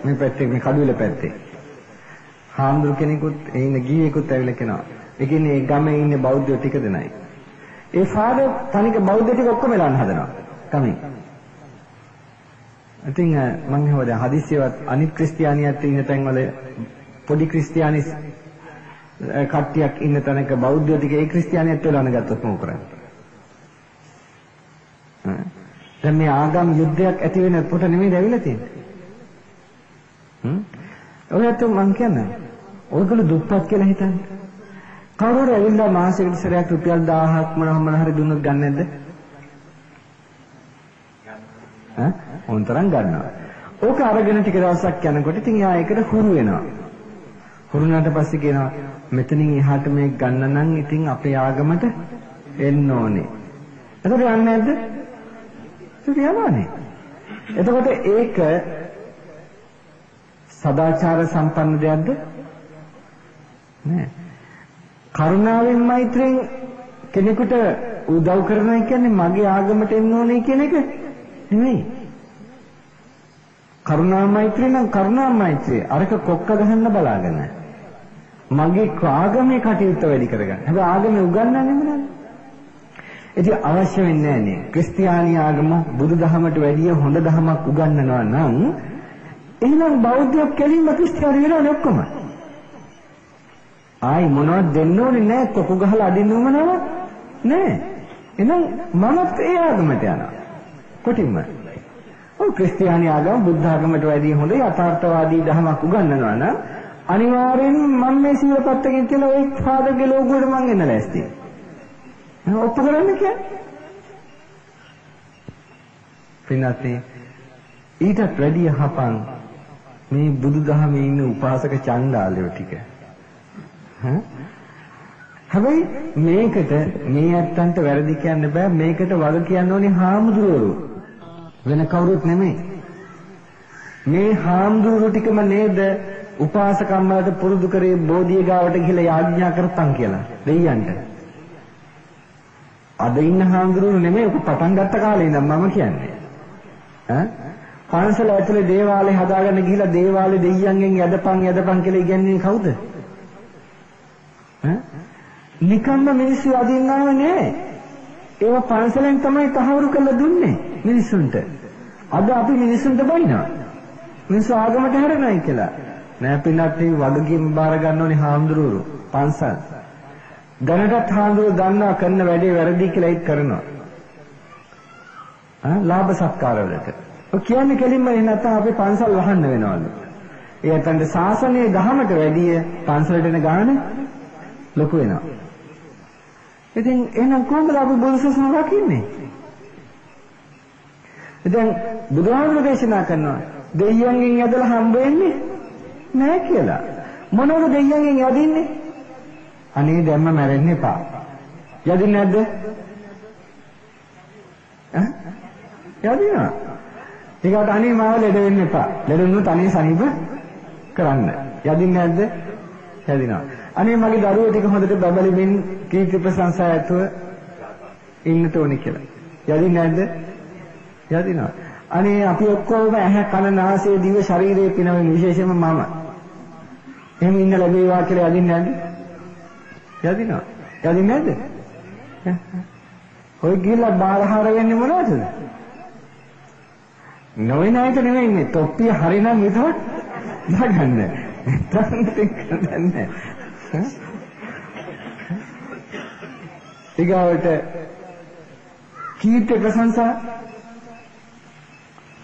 මේ පැත්තේ මේ කඩුවෙල පැත්තේ හාමුදුරු කෙනෙකුත් එයින් ගිහියෙකුත් ඇවිල්ලා කෙනා. ඒ කියන්නේ ඒ ගමේ ඉන්න බෞද්ධයෝ ටික දෙනයි. ඒ ෆාදර් තනික බෞද්ධ ටික ඔක්කොම එලන්න හදනවා. කමින්. ඉතින් මම හිතුවා දැන් හදිස්සියවත් අනිත් ක්‍රිස්තියානියත් ඉන්න තැන්වල පොඩි ක්‍රිස්තියානි කට්ටියක් ඉන්න තැනක බෞද්ධයෝ ටික ඒ ක්‍රිස්තියානියත් එලන්න ගත්තොත් මොකද කරන්නේ? දැන් මේ ආගම් යුද්ධයක් ඇති වෙන පොට නෙමෙයි ඇවිල්ලා තියෙන්නේ. ඔයත් මං කියන්නේ ඔයගොල්ලෝ දුප්පත් කියලා හිතන්නේ. කවුරු ඇවිල්ලා මාසෙකට සැරයක් රුපියල් 1000ක් මොනවා හරි දුන්නොත් ගන්න නැද්ද? උන්තරන් ගන්නවා. ඕක අරගෙන ටික දවසක් යනකොට ඉතින් යා ඒකට හුරු වෙනවා. හුරුනාට පස්සේ කියනවා මෙතනින් එහාට මේක ගන්න නම් ඉතින් අපේ ආගමට එන්න ඕනේ. එතකොට යන්නේ නැද්ද? ඒක යනවානේ. එතකොට ඒක සදාචාර සම්පන්න දෙයක්ද? නෑ. කරුණාවෙන් මෛත්‍රියෙන් කෙනෙකුට උදව් කරනවා කියන්නේ මගේ ආගමට එන්න ඕනේ කියන එක නෙමෙයි. කරුණා මෛත්‍රිය නම් කරුණා මෛත්‍රිය. අරක කොක්ක ගහන්න බලාගෙන. මගේ ආගමේ කටයුත්ත වැඩි කරගන්න. හැබැයි ආගමේ උගන්වන්නේ මොනවද? ඉතින් අවශ්‍ය වෙන්නේ නෑනේ. ක්‍රිස්තියානි ආගම බුදුදහමට වැඩිය හොඳ දහමක් උගන්වනවා නම් එහෙනම් බෞද්ධයෝ කෙලින්ම ක්‍රිස්තියානි වෙනවනේ ඔක්කොම. ආයි මොනවද දෙන්න ඕනේ නෑ කොකු ගහලා අදින්න ඕනම නෑ. එහෙනම් මමත් ඒ ආගමට යනවා. කොටින්ම. ඔව් ක්‍රිස්තියානි ආගම බුද්ධ ආගමට වැඩිය හොඳ යථාර්ථවාදී දහමක් උගන්වනවා නම් අනිවාර්යෙන් මම මේ සිවපත්තකින් කියලා ওই ෆාදර්ගේ ලෝගුවට මං එන්න ලෑස්තියි. ඔප්පු කරන්න කියන්නේ. පින්වත්නි ඊටත් වැඩිය හපන් මේ බුදුදහමේ ඉන්න උපාසක චණ්ඩාලයෝ ටික. හැබැයි මේකට මේ ඇත්තන්ට වැරදි කියන්න බෑ. මේකට වග කියන්න ඕනේ හාමුදුරුවෝ. වෙන කවුරුත් නෙමෙයි. මේ හාමුදුරුවෝ ටිකම නේද උපාසකම්මලට පුරුදු කරේ බෝධිය ගාවට ගිහලා යාඥා කරපන් කියලා දෙයියන්ට. අද ඉන්න හාමුදුරුවෝ නෙමෙයි ඔක පටන් ගත්ත කාලේ ඉඳන් මම කියන්නේ. පන්සල ඇතුලේ දේවාලේ හදාගන්න ගිහිලා දේවාලේ දෙයියන්ගෙන් යදපන් කියලා ඉගන්නේ කවුද? ඈ? නිකම්ම මිනිස්සු අදින්නව නෑ. ඒව පන්සලෙන් තමයි තහවුරු කරලා දුන්නේ මිනිස්සුන්ට. අද අපි මිනිස්සුන්ට බයිනවා. මිනිස්සු ආගමට හැරෙනයි කියලා. නෑ පින්නත් මේ වගකීම් බාර ගන්න ඕනේ හාමුදුරුවෝ පන්සල්. දැනටත් හාමුදුරුවෝ දන්නවා කරන වැඩේ වැරදි කියලා ඒත් කරනවා. ලාභ සත්කාර වලට. ඔය කියන්නේ කෙලින්ම නැත්නම් අපි පන්සල් වහන්න වෙනවලු. ඒ අතන්ට ශාසනයේ දහමට වැඩිය පන්සලට එන ගාන ලොකු වෙනවා. ඉතින් එහෙනම් කොහොමද අපි බුදුසසුන රකින්නේ? දැන් බුදුහාමුදුරුවෝ දේශනා කරනවා දෙයියන්ගෙන් යදලා හම්බ වෙන්නේ නැහැ කියලා. මොනවද දෙයියන්ගෙන් යදින්නේ? අනේ දැම්ම මැරෙන්න එපා. යදින්නේ නැද්ද? යදිනවා. ඒකට අනේ මාව ලෙඩ වෙන්න එපා. ලෙඩ වුණොත් අනේ සනීප කරන්න. යදින්නේ නැද්ද? යදිනවා. අනේ මගේ දරුවෝ ටික හොඳට බබලෙමින් කීර්ති ප්‍රශංසා ඇතුව ඉන්න තෝනි කියලා. යදින්නේ නැද්ද? යදිනවා. අනේ අපි ඔක්කොම ඇහැ කන නාසය දිව ශරීරයේ පිනවෙන විශේෂයෙන්ම මම. එහෙම ඉන්න ලැබේවා කියලා යදින්නේ නැද්ද? යදිනවා. යදින්නේ නැද්ද? ඔය ගිහලා බාරහාර වෙන්නේ මොනවද? නොවන අයට නෙමෙයි ඉන්නේ. තොප්පිය හරිනම් විතරක් දාගන්න. නැහැ. ඊගාවට කීර්ති ප්‍රශංසා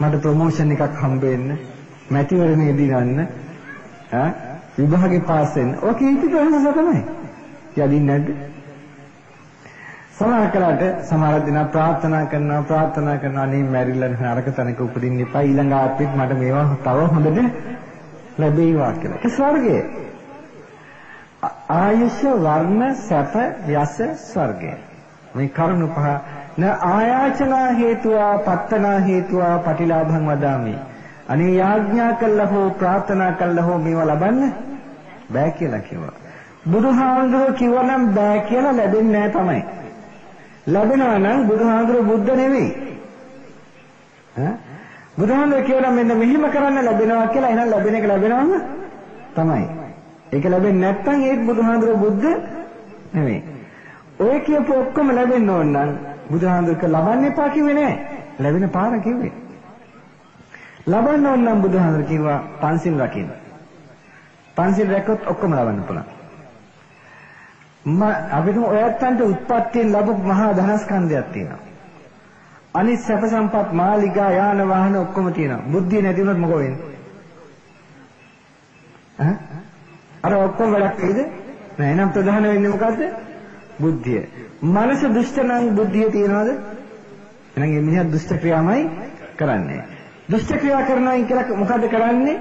මට ප්‍රොමෝෂන් එකක් හම්බ වෙන්න මැතිවරණයේදී ගන්න විභාගේ පාස් වෙන්න ඔය කීර්ති ප්‍රශංසා තමයි යදින්නේ නැද්ද? සමහර දිනා ප්‍රාර්ථනා කරනවා අනේ මැරිලා නරක තැනක උපදින්න එපා ඊළඟ ආත්මෙත් මට මේවා තව හොඳට ලැබේවා කියලා. ඒ ස්වර්ගය ආයුෂ වර්ණ සැප යස ස්වර්ගය. මේ කරුණු පහ න ආයාචනා හේතුවා පත්තනා හේතුවා පටිලාභං වදාමි. අනේ යාඥා කළා හෝ ප්‍රාර්ථනා කළා හෝ මේවා ලබන්න බෑ කියලා කිව්වා. බුදුහාමුදුරුවෝ කිව්වනම් බෑ කියලා ලැබෙන්නේ නැහැ තමයි. ලැබෙනවා නම් බුදුහාමුදුරුවෝ බුද්ධ නෙවෙයි. බුදුහාමුදුරුවෝ කියනවා මෙන්න මෙහෙම කරන්න ලැබෙනවා කියලා එහෙනම් ලැබෙන එක ලැබෙනවම තමයි. ඒක ලැබෙන්නේ නැත්නම් ඒත් බුදුහාමුදුරුවෝ බුද්ධ නෙවෙයි. ඔය කියපු ඔක්කොම ලැබෙන්න ඕන නම් බුදුහාමුදුරුවෝ ලබන්න එපා කිව්වේ නෑ. ලැබෙන පාර කිව්වේ. ලබන්න ඕන නම් බුදුහාමුදුරුවෝ කිව්වා පන්සිල් රකින්න. පන්සිල් රැක්කොත් ඔක්කොම ලබන්න පුළුවන්. අපිට ඔයත්තන්ට උත්පත්තියෙන් ලැබු මහා ධනස්කන්ධයක් තියෙනවා. අනිත් සැප සම්පත් මාලිගා යාන වාහන ඔක්කොම තියෙනවා. බුද්ධිය නැති වුණොත් මොකෝ වෙන්නේ? අර ඔක්කොම වැඩක් වෙයිද? නෑ. එහෙනම් ප්‍රධාන වෙන්නේ මොකද්ද? බුද්ධිය. මනස දුෂ්ට නම් බුද්ධිය තියනවද? එහෙනම් මේ මිනිහා දුෂ්ට ක්‍රියාමයි කරන්නේ. දුෂ්ට ක්‍රියා කරනවා කියලා මොකද්ද කරන්නේ?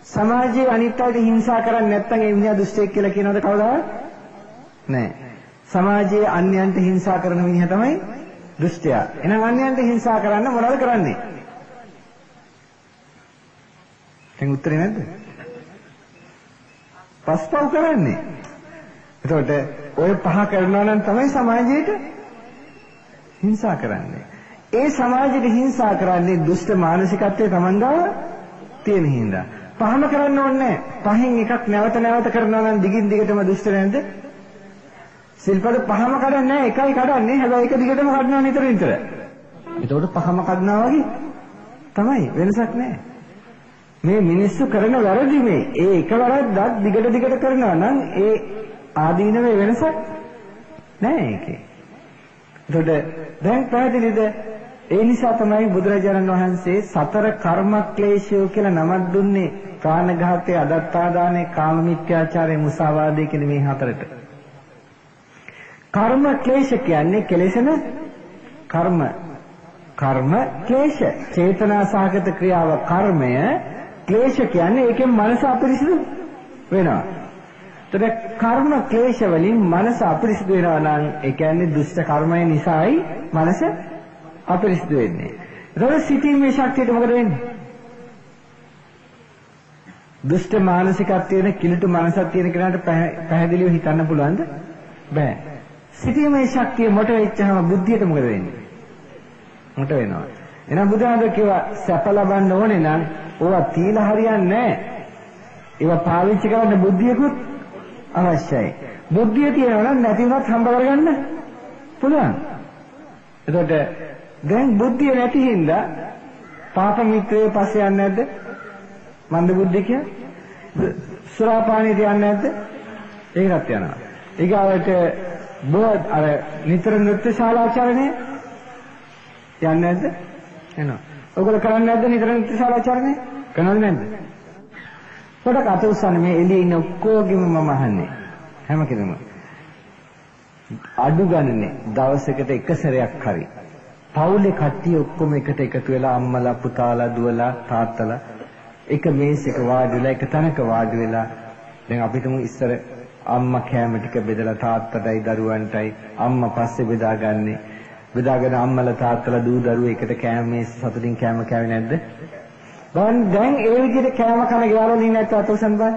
සමාජයේ අනිත් අයට හිංසා කරන්නේ නැත්නම් ඒ මිනිහා දුෂ්ටෙක් කියලා කියනවද කවදාවත්? නෑ. සමාජයේ අන්‍යයන්ට හිංසා කරන මිනිහා තමයි දුෂ්ටයා. එහෙනම් අන්‍යයන්ට හිංසා කරන්න මොනවද කරන්නේ? දැන් උත්තරේ නැද්ද? පස්පව් කරන්නේ. එතකොට ඔය පහ කරනවා නම් තමයි සමාජයට හිංසා කරන්නේ. ඒ සමාජයට හිංසා කරන්නේ දුෂ්ට මානසිකත්වයේ Taman ගාව තියෙන හින්දා. පහම කරන්න ඕනේ නැහැ. පහෙන් එකක් නැවත නැවත කරනවා නම් දිගින් දිගටම දුෂ්ට නැද්ද? සිල්පද පහම කඩන්නේ නැහැ. එකයි කඩන්නේ. හැබැයි එක දිගටම කඩනවා නිතර නිතර. එතකොට පහම කඩනවා වගේ තමයි. වෙනසක් නැහැ. මේ මිනිස්සු කරන වැරදි මේ. ඒ එක වැරද්දක් දිගට කරනවා නම් ඒ ආදීනවේ වෙනසක් නැහැ ඒකේ. එතකොට දැන් පැහැදිලිද? ඒ නිසා තමයි බුදුරජාණන් වහන්සේ සතර කර්ම ක්ලේශය කියලා නමක් දුන්නේ. ප්‍රාණඝාතය, අදත්තාදානය, කාම මිත්‍යාචාරය, මුසාවාදය කියන මේ හතරට. කර්ම ක්ලේශ කියන්නේ කෙලෙසන කර්ම. කර්ම ක්ලේශ චේතනා සහගත ක්‍රියාව කර්මය. ක්ලේශ කියන්නේ ඒකෙන් මනස අපිරිසිදු වෙනවා. එතකොට කර්ම ක්ලේශ වලින් මනස අපිරිසිදු වෙනවා නම් ඒ කියන්නේ දුෂ්ට කර්මය නිසායි මනස අපිරිසිදු වෙන්නේ. එතකොට සිතීමේ ශක්තියට මොකද වෙන්නේ? දුෂ්ට මානසිකත්වයේ තියෙන කිලුට මනසක් තියෙන කෙනාට පැහැදිලිව හිතන්න පුළුවන්ද? බෑ. සිතීමේ ශක්තිය මොට වෙච්චහම බුද්ධියට මොකද වෙන්නේ? මොට වෙනවා. එහෙනම් බුදුහාමුදුරුවෝ කිව්වා සැප ලබන්න ඕනේ නම් ඕවා තීලා හරියන්නේ නැහැ. ඒවා පාවිච්චි කරන්න බුද්ධියකුත් අවශ්‍යයි. බුද්ධිය තියෙනවා නම් නැති වුණත් හම්බ කරගන්න පුළුවන්. එතකොට දැන් බුද්ධිය නැති හින්දා පාප මිත්‍රයේ පස්සේ යන්නේ නැද්ද? මන්ද බුද්ධි කියන්නේ සුරාපානේ තියන්නේ නැද්ද? ඒකත් යනවා. ඊගාවට බෝධ අර නිතර නෘත්‍ය ශාලාචරණය යන්නේ නැද්ද? එනවා. ඔයගොල්ලෝ කරන්නේ නැද්ද නිතර නෘත්‍ය ශාලාචරණය? කරනවද නැද්ද? පොඩක් අත උස්සන්නේ මේ එළියේ ඉන්න ඔක්කොගෙම මම අහන්නේ. හැම කෙනෙම. අඩු ගන්නනේ දවසකට එක සැරයක් හරි. පවුලේ කට්ටිය ඔක්කොම එකට එකතු වෙලා අම්මලා පුතාලා දුවලා තාත්තලා එක මේසෙක වාඩි වෙලා එක තැනක වාඩි වෙලා දැන් අපිටම ඉස්සර අම්මා කෑම ටික බෙදලා තාත්තටයි දරුවන්ටයි අම්මා පස්සේ බෙදාගන්නේ බෙදාගෙන අම්මලා තාත්තලා දූ දරුවෝ එකට කෑම මේස සතුටින් කෑම කෑවේ නැද්ද? දැන් ඒ විදිහට කෑම කන ගෙවල් වලින් නැත්නම් අතෝසන් බෑ.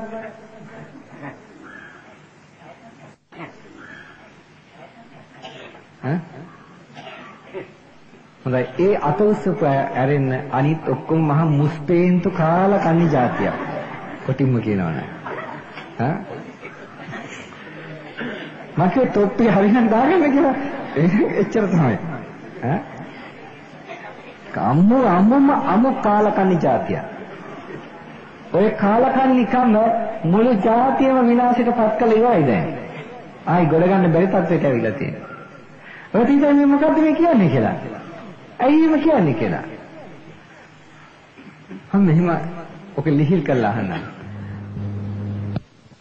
හොඳයි ඒ අත උස්සපු ඇරෙන්න අනිත් ඔක්කොම මහ මුස්පේන්තු කාලා කන්නේ જાතියක්. කොටින්ම කියනවනේ. මගේ තොප්පිය හරියට දාගන්න කියලා එච්චර තමයි. අම්මු කාලා කන්නේ જાතියක්. ඔය කාලා කන්නේ කම මුළු જાතියම විනාශයට පත් කළ ඉවරයි දැන්. ආයි ගොඩ ගන්න බැරි තත්ත්වයට ඇවිල්ලා තියෙනවා. ඔය තීතේ මේ මොකද්ද මේ කියන්නේ කියලා? ඇයිම කියන්නේ කියලා. මෙහෙම ඔක ලිහිල් කරලා අහන්න.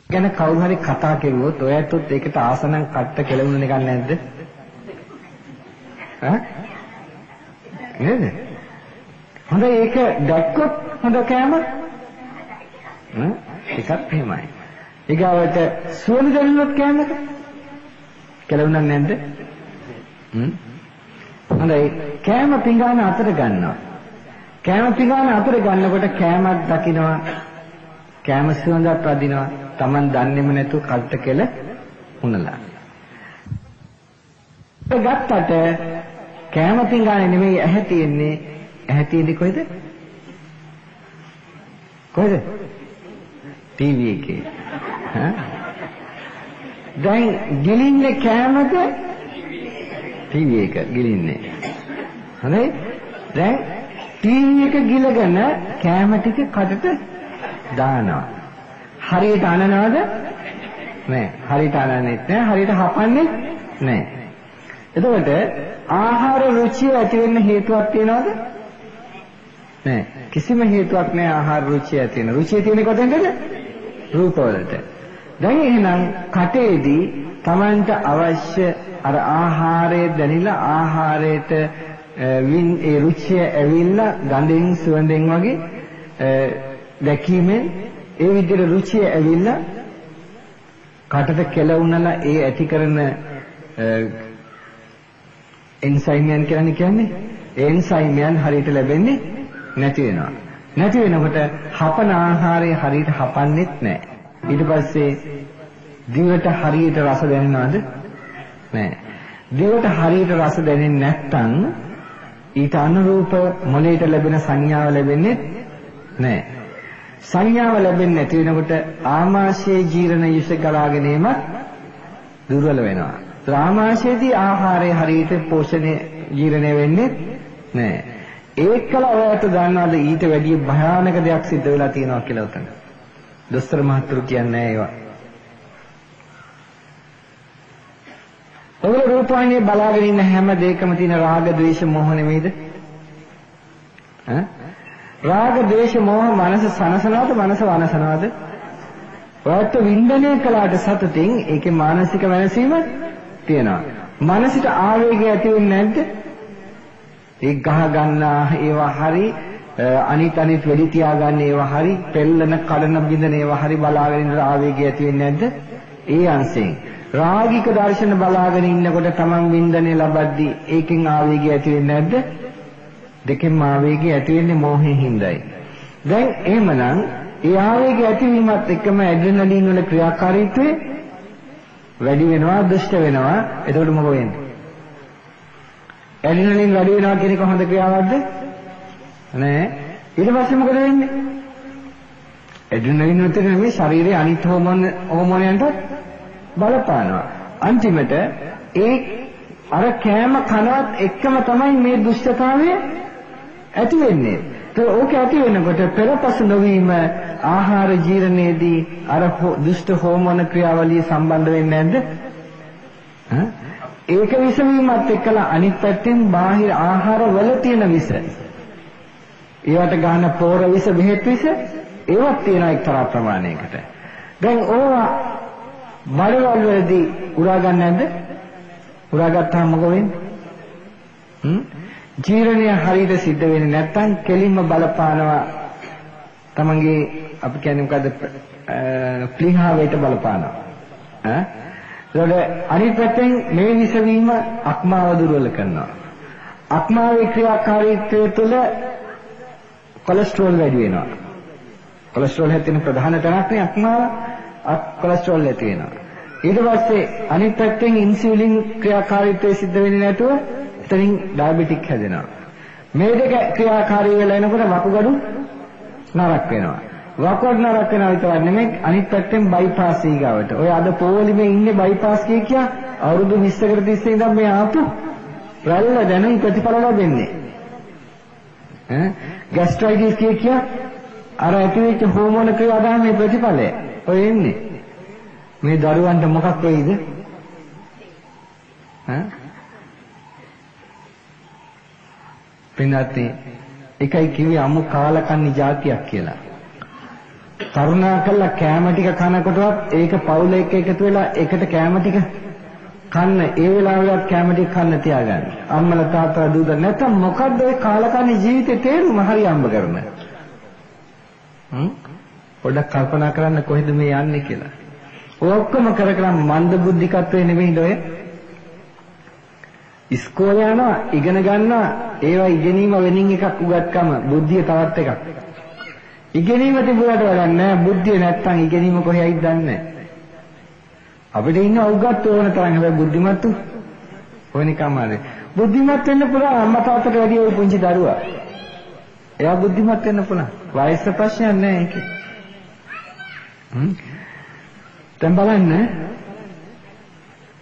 ගැන කවුරු හරි කතා කරුවොත් ඔයත් ඒකට ආසනම් කට්ට කෙලවුන එකක් නැද්ද? නේද? හොඳ ඒක දැක්කොත් හොඳ කෑම ඒකත් එහෙමයි. ඊගාවට සුවඳ දැනෙන්නත් කෑමක කෙලවුනක් නැද්ද? හොඳයි කෑම පිඟාන අතර ගන්නවා. කෑම පිඟාන අතර ගන්නකොට කෑමක් දකින්නවා. කෑම සුවඳක් වදිනවා. Taman දන්නේම නැතුව කල්ට කෙල උනලා. ගත්තට කෑම පිඟානේ නෙමෙයි ඇහැ තියෙන්නේ. ඇහැ තියෙන්නේ කොහෙද? කොහෙද? ටීවී එකේ. දැන් ගිලින්නේ කෑමද? ටීවී එක ගිලින්නේ. හරි? දැන් ටීවී එක ගිලගෙන කැම ටික කඩට දානවා. හරියට අනනවද? නෑ. හරියට අනන්නෙත් නෑ. හරියට හපන්නේ නෑ. එතකොට ආහාර රුචිය ඇති වෙන්න හේතුවක් තියනවද? නෑ. කිසිම හේතුවක් නෑ ආහාර රුචිය ඇති වෙන. රුචිය තියෙන්නේ කොතෙන්ද? රූපවලට. දැන් එහෙනම් කටේදී Tamanට අවශ්‍ය අර ආහාරය දැනිලා ආහාරයට ඒ රුචිය ඇවිල්ලා ගඳෙන් සුවඳෙන් වගේ දැකීමෙන් ඒ විදිහට රුචිය ඇවිල්ලා කටට කෙලවුනලා ඒ ඇති කරන එන්සයිමයන් කියන්නේ එන්සයිමයන් හරියට ලැබෙන්නේ නැති වෙනවා. නැති වෙනකොට හපන ආහාරය හරියට හපන්නෙත් නැහැ. ඊට පස්සේ දිවට හරියට රස දැනෙනවද? නෑ. දිවට හරියට රස දැනෙන්නේ නැත්නම් ඊට අනුරූප මොළයට ලැබෙන සංඥාව ලැබෙන්නේ නෑ. සංඥාව ලැබෙන්නේ නැති වෙනකොට ආමාශයේ ජීර්ණ යුෂ ගලාගෙන ඒම දුර්වල වෙනවා. ආමාශයේදී ආහාරය හරියට පෝෂණය ජීර්ණය වෙන්නේ නෑ. ඒකල ඔයාලට දන්නවද ඊට වැඩිය භයානක දෙයක් සිද්ධ වෙලා තියෙනවා කියලා උතන. දොස්තර මහතුරු කියන්නේ ඒවා. ඔය රූපවාහිනිය බලාගෙන ඉන්න හැම දෙයකම තියෙන රාග, ద్వේෂ, මෝහ නෙමෙයිද? රාග, ద్వේෂ, මෝහ මනස සනසනවාද, මනස වනසනවාද? ඔයත් වින්දනය කළාට සතුටින් ඒකේ මානසික වෙනසීම තියෙනවා. මනසට ආවේගය ඇති වෙන්නේ නැද්ද? ඒ ගහ ගන්නා ඒවා හරි අනිත් වෙඩි තියාගන්න ඒවා හරි පෙල්ලන කඩන බින්දන ඒවා හරි බලාගෙන ඉන්න ආවේගය ඇති වෙන්නේ නැද්ද? ඒ අංශයෙන් රාගික දර්ශන බලාගෙන ඉන්නකොට තමන් වින්දනය ලබද්දී ඒකෙන් ආවේගය ඇති වෙන්නේ නැද්ද? දෙකෙන්ම ආවේගය ඇති වෙන්නේ මෝහයෙන් හින්දායි. දැන් එහෙමනම් ඒ ආවේගය ඇතිවීමත් එක්කම ඇඩ්‍රිනලින් වල ක්‍රියාකාරීත්වය වැඩි වෙනවා, දුෂ්ට වෙනවා. එතකොට මොකද වෙන්නේ? ඇඩ්‍රිනලින් වැඩි වෙනවා කියන එක හොඳ ක්‍රියාවක්ද? නේ ඊට පස්සේ මොකද වෙන්නේ? ඇඩ්‍රිනලින් උත්තර නෙමෙයි ශරීරයේ අනිත් හෝමෝනයන්ට බලපානවා. අන්තිමට ඒ අර කෑම කනවත් එක්කම තමයි මේ දුෂ්ටතාවය ඇති වෙන්නේ. ඒක ඕක ඇති වෙනකොට පෙරපසු නොවීම ආහාර ජීර්ණයේදී අර දුෂ්ට හෝමෝන ක්‍රියාවලිය සම්බන්ධ වෙන්නේ නැද්ද? ඒක විසවීමත් එක්කලා අනිත් පැත්තෙන් බාහිර ආහාර වල තියෙන විස. ඒවට ගන්න පෝර විස බෙහෙත් විස ඒවත් තියෙන එක්තරා ප්‍රමාණයකට. දැන් ඕවා බඩවල වලදී උරා ගන්න නැද්ද? උරා ගත්තාම මොකද වෙන්නේ? ජීර්ණය හරියට සිද්ධ වෙන්නේ නැත්නම් කෙලින්ම බලපානවා තමන්ගේ අපි කියන්නේ මොකද්ද ප්ලිහාවයට බලපානවා. ඒකට අනිත් පැත්තෙන් මේ විසවීම අක්මාව දුර්වල කරනවා. අක්මාවේ ක්‍රියාකාරීත්වය තුළ කොලෙස්ටරෝල් වැඩි වෙනවා. කොලෙස්ටරෝල් හැදෙන ප්‍රධාන තැනක් නේ අක්මාව. කොලෙස්ටරෝල් ඇති වෙනවා. ඊට පස්සේ අනිත් පැත්තෙන් ඉන්සියුලින් ක්‍රියාකාරීත්වය සිද්ධ වෙන්නේ නැතුව එතනින් ඩයබටික් හැදෙනවා. මේ දෙක ක්‍රියාකාරී වෙලා එනකොට වකුගඩු නරක් වෙනවා. වකුගඩු නරක් වෙනවා විතරක් නෙමෙයි අනිත් පැත්තෙන් බයිපාස් ඊගාවට. ඔය අද පොලිමේ ඉන්නේ බයිපාස් කිය අවුරුදු 20කට තිස්සේ ඉඳන් මේ ආපු රැල්ල දැනුම් ප්‍රතිඵල ලැබෙන්නේ. ગેස්ට්‍රයිටිස් කිය අර ඇතිවෙච්ච හෝමෝන ක්‍රියාදාමයේ ප්‍රතිඵලය. ඔය එන්නේ. මේ දරුවන්ට මොකක් වෙයිද? පින්වත්නි එකයි කිව්වේ අමු කාලකන්ණි జాතියක් කියලා. කරුණා කළා කැම ටික කනකොටවත් ඒක පවුල එක්ක එකතු වෙලා එකට කැම ටික කන්න ඒ වෙලාවෙවත් කැම ටික කන්න තියාගන්න. අම්මලා තාත්තලා දුවද නැත්නම් මොකද්ද ඒ කාලකන්ණි ජීවිතේ තේරුම හරි අම්බ කරන. පොඩ්ඩක් කල්පනා කරන්න කොහෙද මේ යන්නේ කියලා. ඔක්කොම කර මන්ද බුද්ධිකත්වේ නෙමෙයිද ඔය? ඉස්කෝලේ යනවා ඉගෙන ගන්නවා ඒවා ඉගෙනීම වෙනින් එකක් උගත්කම බුද්ධිය තවත් එකක්. ඉගෙනීම තිබුණාට වැඩක් නැහැ බුද්ධිය නැත්තම් ඉගෙනීම කොහේයිද දන්නේ නැහැ. අපිට ඉන්න උගත් ඕන තරම් හැබැයි බුද්ධිමත්තු ඕනිකමයි. බුද්ධිමත් වෙන්න පුළුවන් අම්මා තාත්තට වැඩිය ওই පුංචි දරුවා. එයා බුද්ධිමත් වෙන්න පුළුවන්. වයස ප්‍රශ්නයක් නැහැ ඒකේ. දැන් බලන්න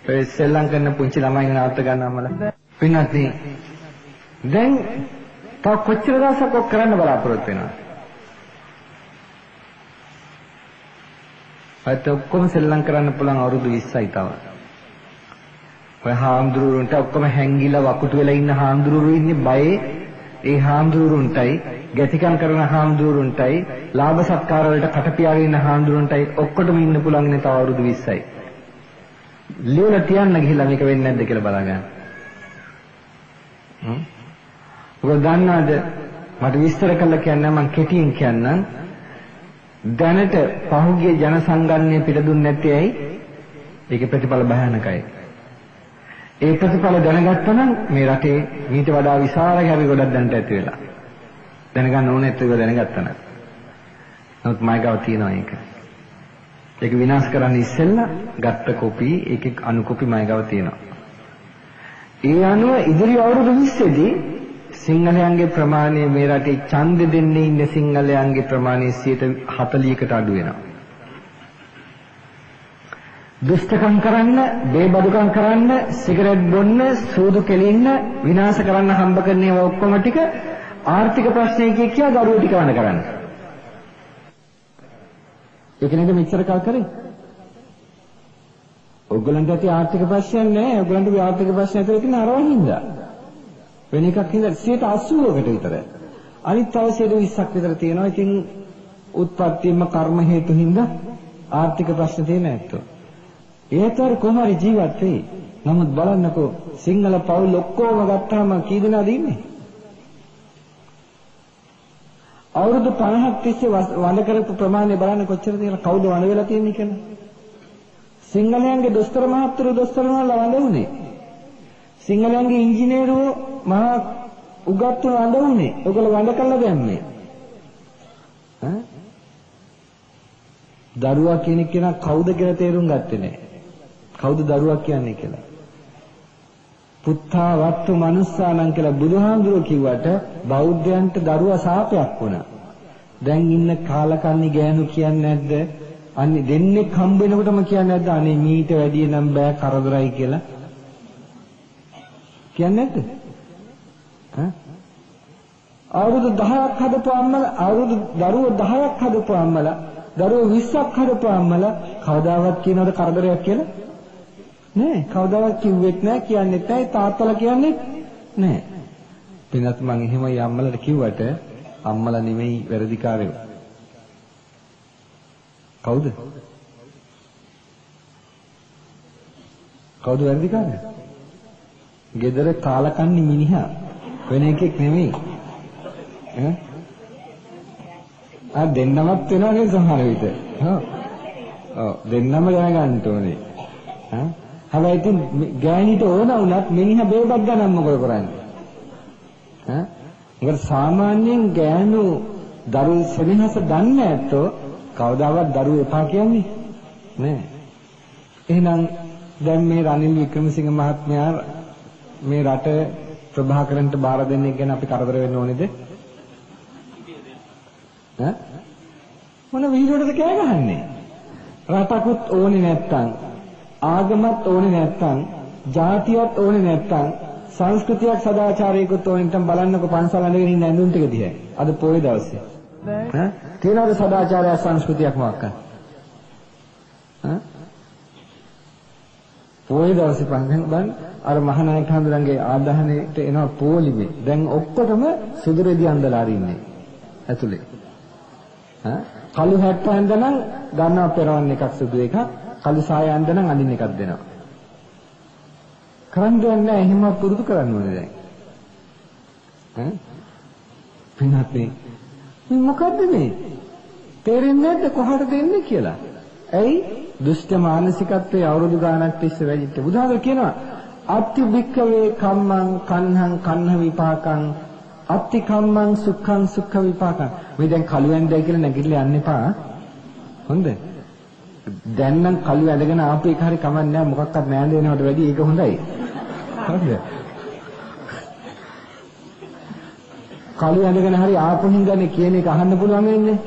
ඒ සෙල්ලම් කරන පුංචි ළමයි නවත්ත ගන්නවමලා. පින්වත්නි දැන් තව කොච්චර දවසක් ඔක් කරන්න බලාපොරොත්තු වෙනවද? අත ඔක්කොම සෙල්ලම් කරන්න පුළුවන් අවුරුදු 20යි තව. ඔය හාමුදුරුවන්ට ඔක්කොම හැංගිලා වකුටු වෙලා ඉන්න හාමුදුරුවෝ ඉන්නේ බයේ. ඒ හාමුදුරුවන්ටයි ගැතිකම් කරන හාමුදුරුවන්ටයි ලාභ සත්කාර වලට කට පියාගෙන ඉන්න හාමුදුරුවන්ටයි ඔක්කොටම ඉන්න පුළුවන් නේ තව අවුරුදු 20යි. ලියලා තියන්න ගිහිල්ලා මේක වෙන්නේ නැද්ද කියලා බලාගන්න. ඔබ දන්නවද මට විස්තර කරලා කියන්න මම කෙටියෙන් කියන්නම්. දැනට පහුගිය ජනසංගණනය පිට දුන්නේ නැත්තේ ඇයි? ඒකේ ප්‍රතිඵල භයානකයි. ඒ ප්‍රතිඵල දැනගත්තා නම් මේ රටේ ඊට වඩා විශාල ගැවි ගොඩක් දැනට ඇති වෙලා. දැනගන්න ඕනේ ඒක දැනගත්තා නම්. නමුත් මයිගාව තියනවා ඒක. ඒක විනාශ කරන්න ඉස්සෙල්ලා ගත්ත කොපි ඒකේ අනු කොපි මයිගාව තියෙනවා. ඒ අනුව ඉදිරි අවුරුදු 20 දී සිංහලයන්ගේ ප්‍රමාණය මේ රටේ ඡන්දෙ දෙන්නේ ඉන්න සිංහලයන්ගේ ප්‍රමාණය 40කට අඩු වෙනවා. දුෂ්ටකම් කරන්න, බේබදුකම් කරන්න, සිගරට් බොන්න, සූදු කෙලින්න, විනාශ කරන්න හම්බ කරන ඒවා ඔක්කොම ටික ආර්ථික ප්‍රශ්නයක කියා දරුවෝ ටික වණ කරන්න. ඒක නේද මෙච්චර කල් කරේ? ඔයගලන්ට ඇති ආර්ථික ප්‍රශ්නයක් නැහැ. ඔයගලන්ට මේ ආර්ථික ප්‍රශ්න ඇතුලේ තියෙන අරවා හින්දා. වෙන එකක් හින්දා 80%කට විතර. අනිත් තව 20%ක් විතර තියෙනවා. ඉතින් උත්පත්තියම කර්ම හේතු හින්දා ආර්ථික ප්‍රශ්න තියෙන ඇත්තෝ. ඒතර කොහොමරි ජීවත් වෙයි. නමුත් බලන්නකෝ සිංහල පවුල් ඔක්කොම ගත්තාම කී දෙනාද ඉන්නේ? අවුරුදු 50ක් තිස්සේ වඳ කරපු ප්‍රමාණය බලන්න කොච්චරද කියලා කවුද වඳ වෙලා තියෙන්නේ කියලා. සිංහලයන්ගේ දොස්තර මහත්තුරු දොස්තරවල වඳ උනේ. සිංහලයන්ගේ ඉංජිනේරුවෝ මහා උගත්තු වඳ උනේ. ඔයගොල්ලෝ වඳ කළා දැම්මේ. දරුවා කියන කෙනා කවුද කියලා තේරුම් ගත්තේ නැහැ. කවුද දරුවා කියන්නේ කියලා. පුත්තා වත්තු මනුස්සානම් කියලා බුදුහාමුදුරුවෝ කිව්වට බෞද්ධයන්ට දරුවා සාපයක් වුණා. දැන් ඉන්න කාලකන්ණි ගෑනු කියන්නේ නැද්ද? අනේ දෙන්නේ හම්බ වෙනකොටම කියන්නේ නැද්ද? අනේ මීට වැඩිය නම් බෑ කරදරයි කියලා. කියන්නේ නැද්ද? අවුරුදු 10ක් හදපු අම්මලා අවුරුදු දරුවෝ 10ක් හදපු අම්මලා දරුවෝ 20ක් හදපු අම්මලා කවදාවත් කියනවද කරදරයක් කියලා? නෑ කවදාවත් කිව්වෙත් නෑ කියන්නෙත් නෑ තාත්තලා කියන්නෙත් නෑ. පින්වත් මං එහෙමයි අම්මලාට කිව්වට අම්මලා නෙමෙයි වැරදිකාරයෝ. කවුද? කවුද වැරදිකාරයෝ? ගෙදර කාලකන්ණි මිනිහා වෙන එකෙක් නෙමෙයි. දෙන්නමත් වෙනවනේ සමහර විට. ඔව් දෙන්නම දැනගන්න ඕනේ. හැබැයි ඉතින් ගෑණිට ඕන වුණත් මිනිහා බේබක් ගන්න මොකද කරන්නේ? මොකද සාමාන්‍යයෙන් ගෑනු දරු සෙනෙහස දන්නේ නැත්තෝ කවදාවත් දරුවෝ එපා කියන්නේ නෑ. එහෙනම් දැන් මේ රනිල් වික්‍රමසිංහ මහත්මයා මේ රට ප්‍රභාකරන්ට බාර දෙන්නේ ගැන අපි කරදර වෙන්න ඕනේද? මොන විහිළුවටද කෑ ගහන්නේ? රටකුත් ඕනේ නැත්තම් ආගමත් ඕනේ නැත්තම් ජාතියත් ඕනේ නැත්තම් සංස්කෘතියක් සදාචාරයකුත් ඕනේ නැත්තම් බලන්නකො පන්සල් අඳගෙන ඉන්න ඇඳුම් ටික දිහා. අද පොයේ දවසේ. තියනවාද සදාචාරය සංස්කෘතියක් මොකක්ද? පොයේ දවසේ පන්සල් බලන්න අර මහානායක හඳුරන්ගේ ආදාහනයට එනවා පොලිමේ. දැන් ඔක්කොටම සුදු රෙදි අඳලා අරින්නේ. ඇතුලේ. කළු හැට්ට ඇඳනම් ගන්නවා පෙරවන් එකක් සුදු එකක්. කළු සාය ඇඳනම් අඳින්න එකක් දෙනවා. කරන්නේ නැහැ එහෙම පුරුදු කරන්න ඕනේ දැන්. පින්වත් මේ මොකද්ද මේ? තේරෙන්නේ නැද්ද කොහටද එන්නේ කියලා? ඇයි? දුෂ්ට මානසිකත්වයේ අවුරුදු ගානක් තිස්සේ වැඩිට බුදුහාමර කියනවා අත්ති භික්ඛවේ කම්මං කන්හං කන්හ විපාකං අත්ති කම්මං සුඛං සුඛ විපාකං. මේ දැන් කළු ඇඳයි කියලා නැගිටලා යන්න එපා. හොඳ? දැන් නම් කළු ඇඳගෙන ආපු එක හරි කමන්නේ නැහැ මොකක්වත් නෑඳ වෙනවට වැඩි ඒක හොඳයි. හරිද? කළු ඇඳගෙන හරි ආපු හින්දානේ කියන එක අහන්න පුළුවන් වෙන්නේ.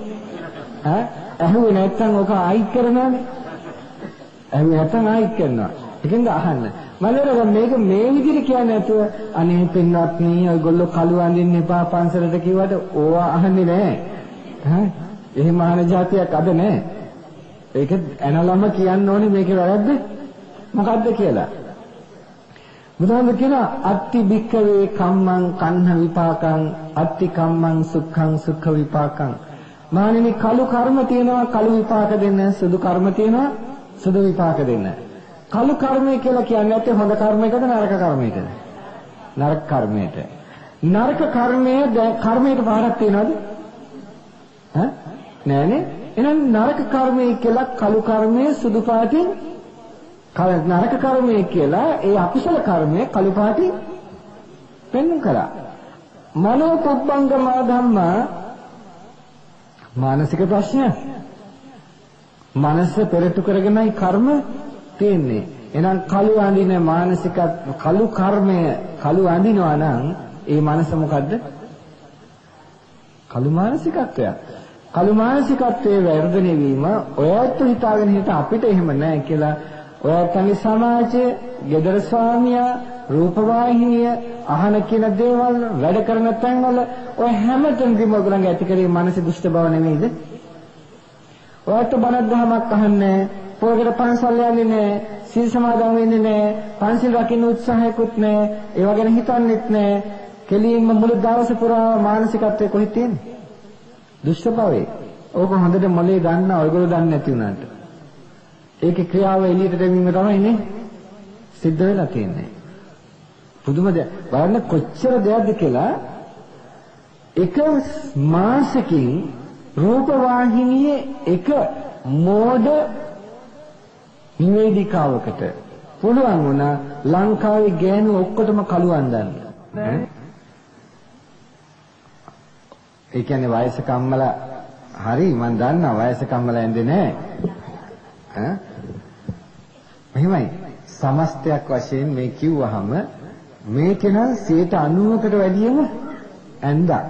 ඇහුවේ නැත්තම් ඔක ආයිත් කරනවානේ. ඇහුවේ නැත්තම් ආයිත් කරනවා. ඒකෙන්ද අහන්න. මම මේක මේ විදිහට කියන්නේ නැතුව අනේ පින්වත්නි ඔයගොල්ලෝ කළු අඳින්න එපා පන්සලට කිව්වට ඕවා අහන්නේ නැහැ. එහෙම අහන જાතියක් අද නැහැ. ඒක ඇනලම කියන්න ඕනේ මේකේ වැරද්ද මොකද්ද කියලා. බුදුහාමුදුරුවෝ කියනවා අත්ති භික්ඛවේ කම්මං කන්හ විපාකං අත්ති කම්මං සුඛං සුඛ විපාකං. මානෙනි කළු කර්ම තියෙනවා කළු විපාක දෙන්න, සුදු කර්ම තියෙනවා සුදු විපාක දෙන්න. කළු කර්මය කියලා කියන්නේ නැත්තේ හොඳ කර්මයකද නරක කර්මයකද? නරක කර්මයට. නරක කර්මයේ කර්මයට පාරක් තියනවද? නෑනේ. එහෙනම් නරක කර්මය කියලා කළු කර්මයේ සුදු පාටින් නරක කර්මය කියලා ඒ අකුසල කර්මය කළු පාටින් පෙන්වන්න කරා. මනෝ පුබ්බංගමා ධම්මා මානසික ප්‍රශ්න. මනස පෙරටු කරගෙනයි කර්ම තියෙන්නේ. එහෙනම් කළු අඳින මානසික කළු කර්මය කළු අඳිනවා නම් ඒ මනස මොකද්ද? කළු මානසිකත්වයක්. කළු මානසිකත්වයේ වර්ධනය වීම ඔයත් හිතාගෙන හිට අපිට එහෙම නැහැ කියලා ඔයත්ගේ සමාජයේ ගෙදර ස්වාමියා රූපවාහිනිය අහන කියන දේවල් වැඩ කරන තැන්වල ඔය හැමතැනදීම ඔයගොල්ලන්ගේ ඇති කරේ මානසික දුෂ්ට බව නෙමෙයිද? ඔයත් බණක් දහමක් අහන්නේ පොයකට පන්සල් යන්නේ නැහැ, සීල් සමාදන් වෙන්නේ නැහැ, පන්සිල් රකින්න උත්සාහයකුත් නැහැ, ඒව ගැන හිතන්නෙත් නැහැ. කෙලින්ම මුළු දවස පුරා මානසිකත්වයේ කොහෙද තියෙන්නේ? දුෂ්ට භවයේ. ඕක හොඳට මොලේ ගන්න ඔයගොල්ලෝ දන්නේ නැති උනාට. ඒකේ ක්‍රියාව එළියට දැමීම තමයි නේ සිද්ධ වෙලා තියෙන්නේ. පුදුම දෙයක්. බලන්න කොච්චර දෙයක්ද කියලා එක මාසකින් රූපවාහිනියේ එක මෝඩ නිවේදිකාවකට පුළුවන් වුණා ලංකාවේ ගෑනු ඔක්කොටම කළු අඳින්න. ඒ කියන්නේ වයසක අම්මලා හරි මම දන්නවා වයසක අම්මලා ඇඳේ නැහැ. මෙහෙමයි සමස්තයක් වශයෙන් මේ කිව්වහම මේක නම් 90%කට වැඩියම ඇඳා.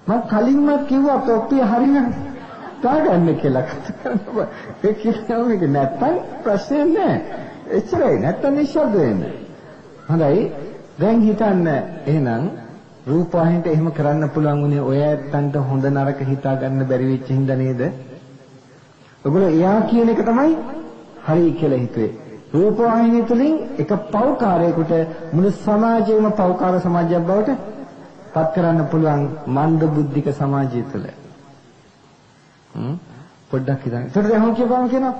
මම කලින්ම කිව්වා තොප්පිය හරියන්නේ දාගන්න කියලා කතා කරනවා. ඒ කියනවා මේක නැත්තම් ප්‍රශ්නේ නැහැ. එච්චරයි නැත්තම් නිශ්ශබ්ද වෙන්න. හොඳයි. දැන් හිතන්න එහෙනම් රූපවාහිනියට එහෙම කරන්න පුළුවන් උනේ ඔය ඇත්තන්ට හොඳ නරක හිතා ගන්න බැරි වෙච්ච හින්දා නේද? ඔයගොල්ලෝ එයා කියන එක තමයි හරි කියලා හිතුවේ. රූපවාහිනිය තුලින් එක පෞකාරයකට මුළු සමාජයේම පෞකාර සමාජයක් බවට පත් කරන්න පුළුවන් මන්ද බුද්ධික සමාජය තුළ. පොඩ්ඩක් හිතන්න. ඒකට එහෙම කියපුවම කියනවා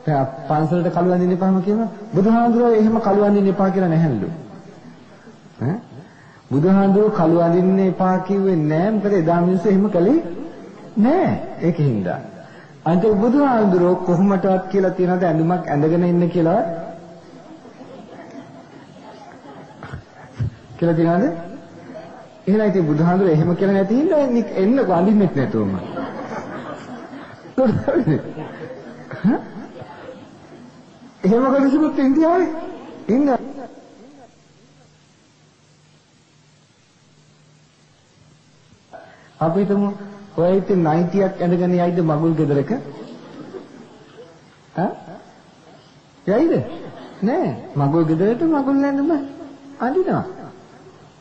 දැන් පන්සලට කළු අඳින්න එපාම කියනවා. බුදුහාඳුරෝ එහෙම කළු අඳින්න එපා කියලා නැහැලු. බුදුහාඳුරෝ කළු අඳින්න එපා කිව්වේ නෑ. මොකද එදා මිනිස්සු එහෙම කළේ නෑ. ඒකින්ද අන්ත බුදුහාඳුරෝ කොහොමටවත් කියලා තියනද ඇඳුමක් ඇඳගෙන ඉන්න කියලා තියනද? එහෙනම් ඉතින් බුදුහාඳුරෝ එහෙම කියලා නැති හින්දා එන්න වඳින්නෙත් නැතුවම. එහෙම කරුසුත් ඉන්දියාවේ ඉන්න අපි තුමු ඔය ඉතින් 90ක් ඇඳගෙන යයිද මගුල් ගෙදරක? යයිද? නෑ. මගුල් ගෙදරට මගුල් ඇඳුම අඳිනවා.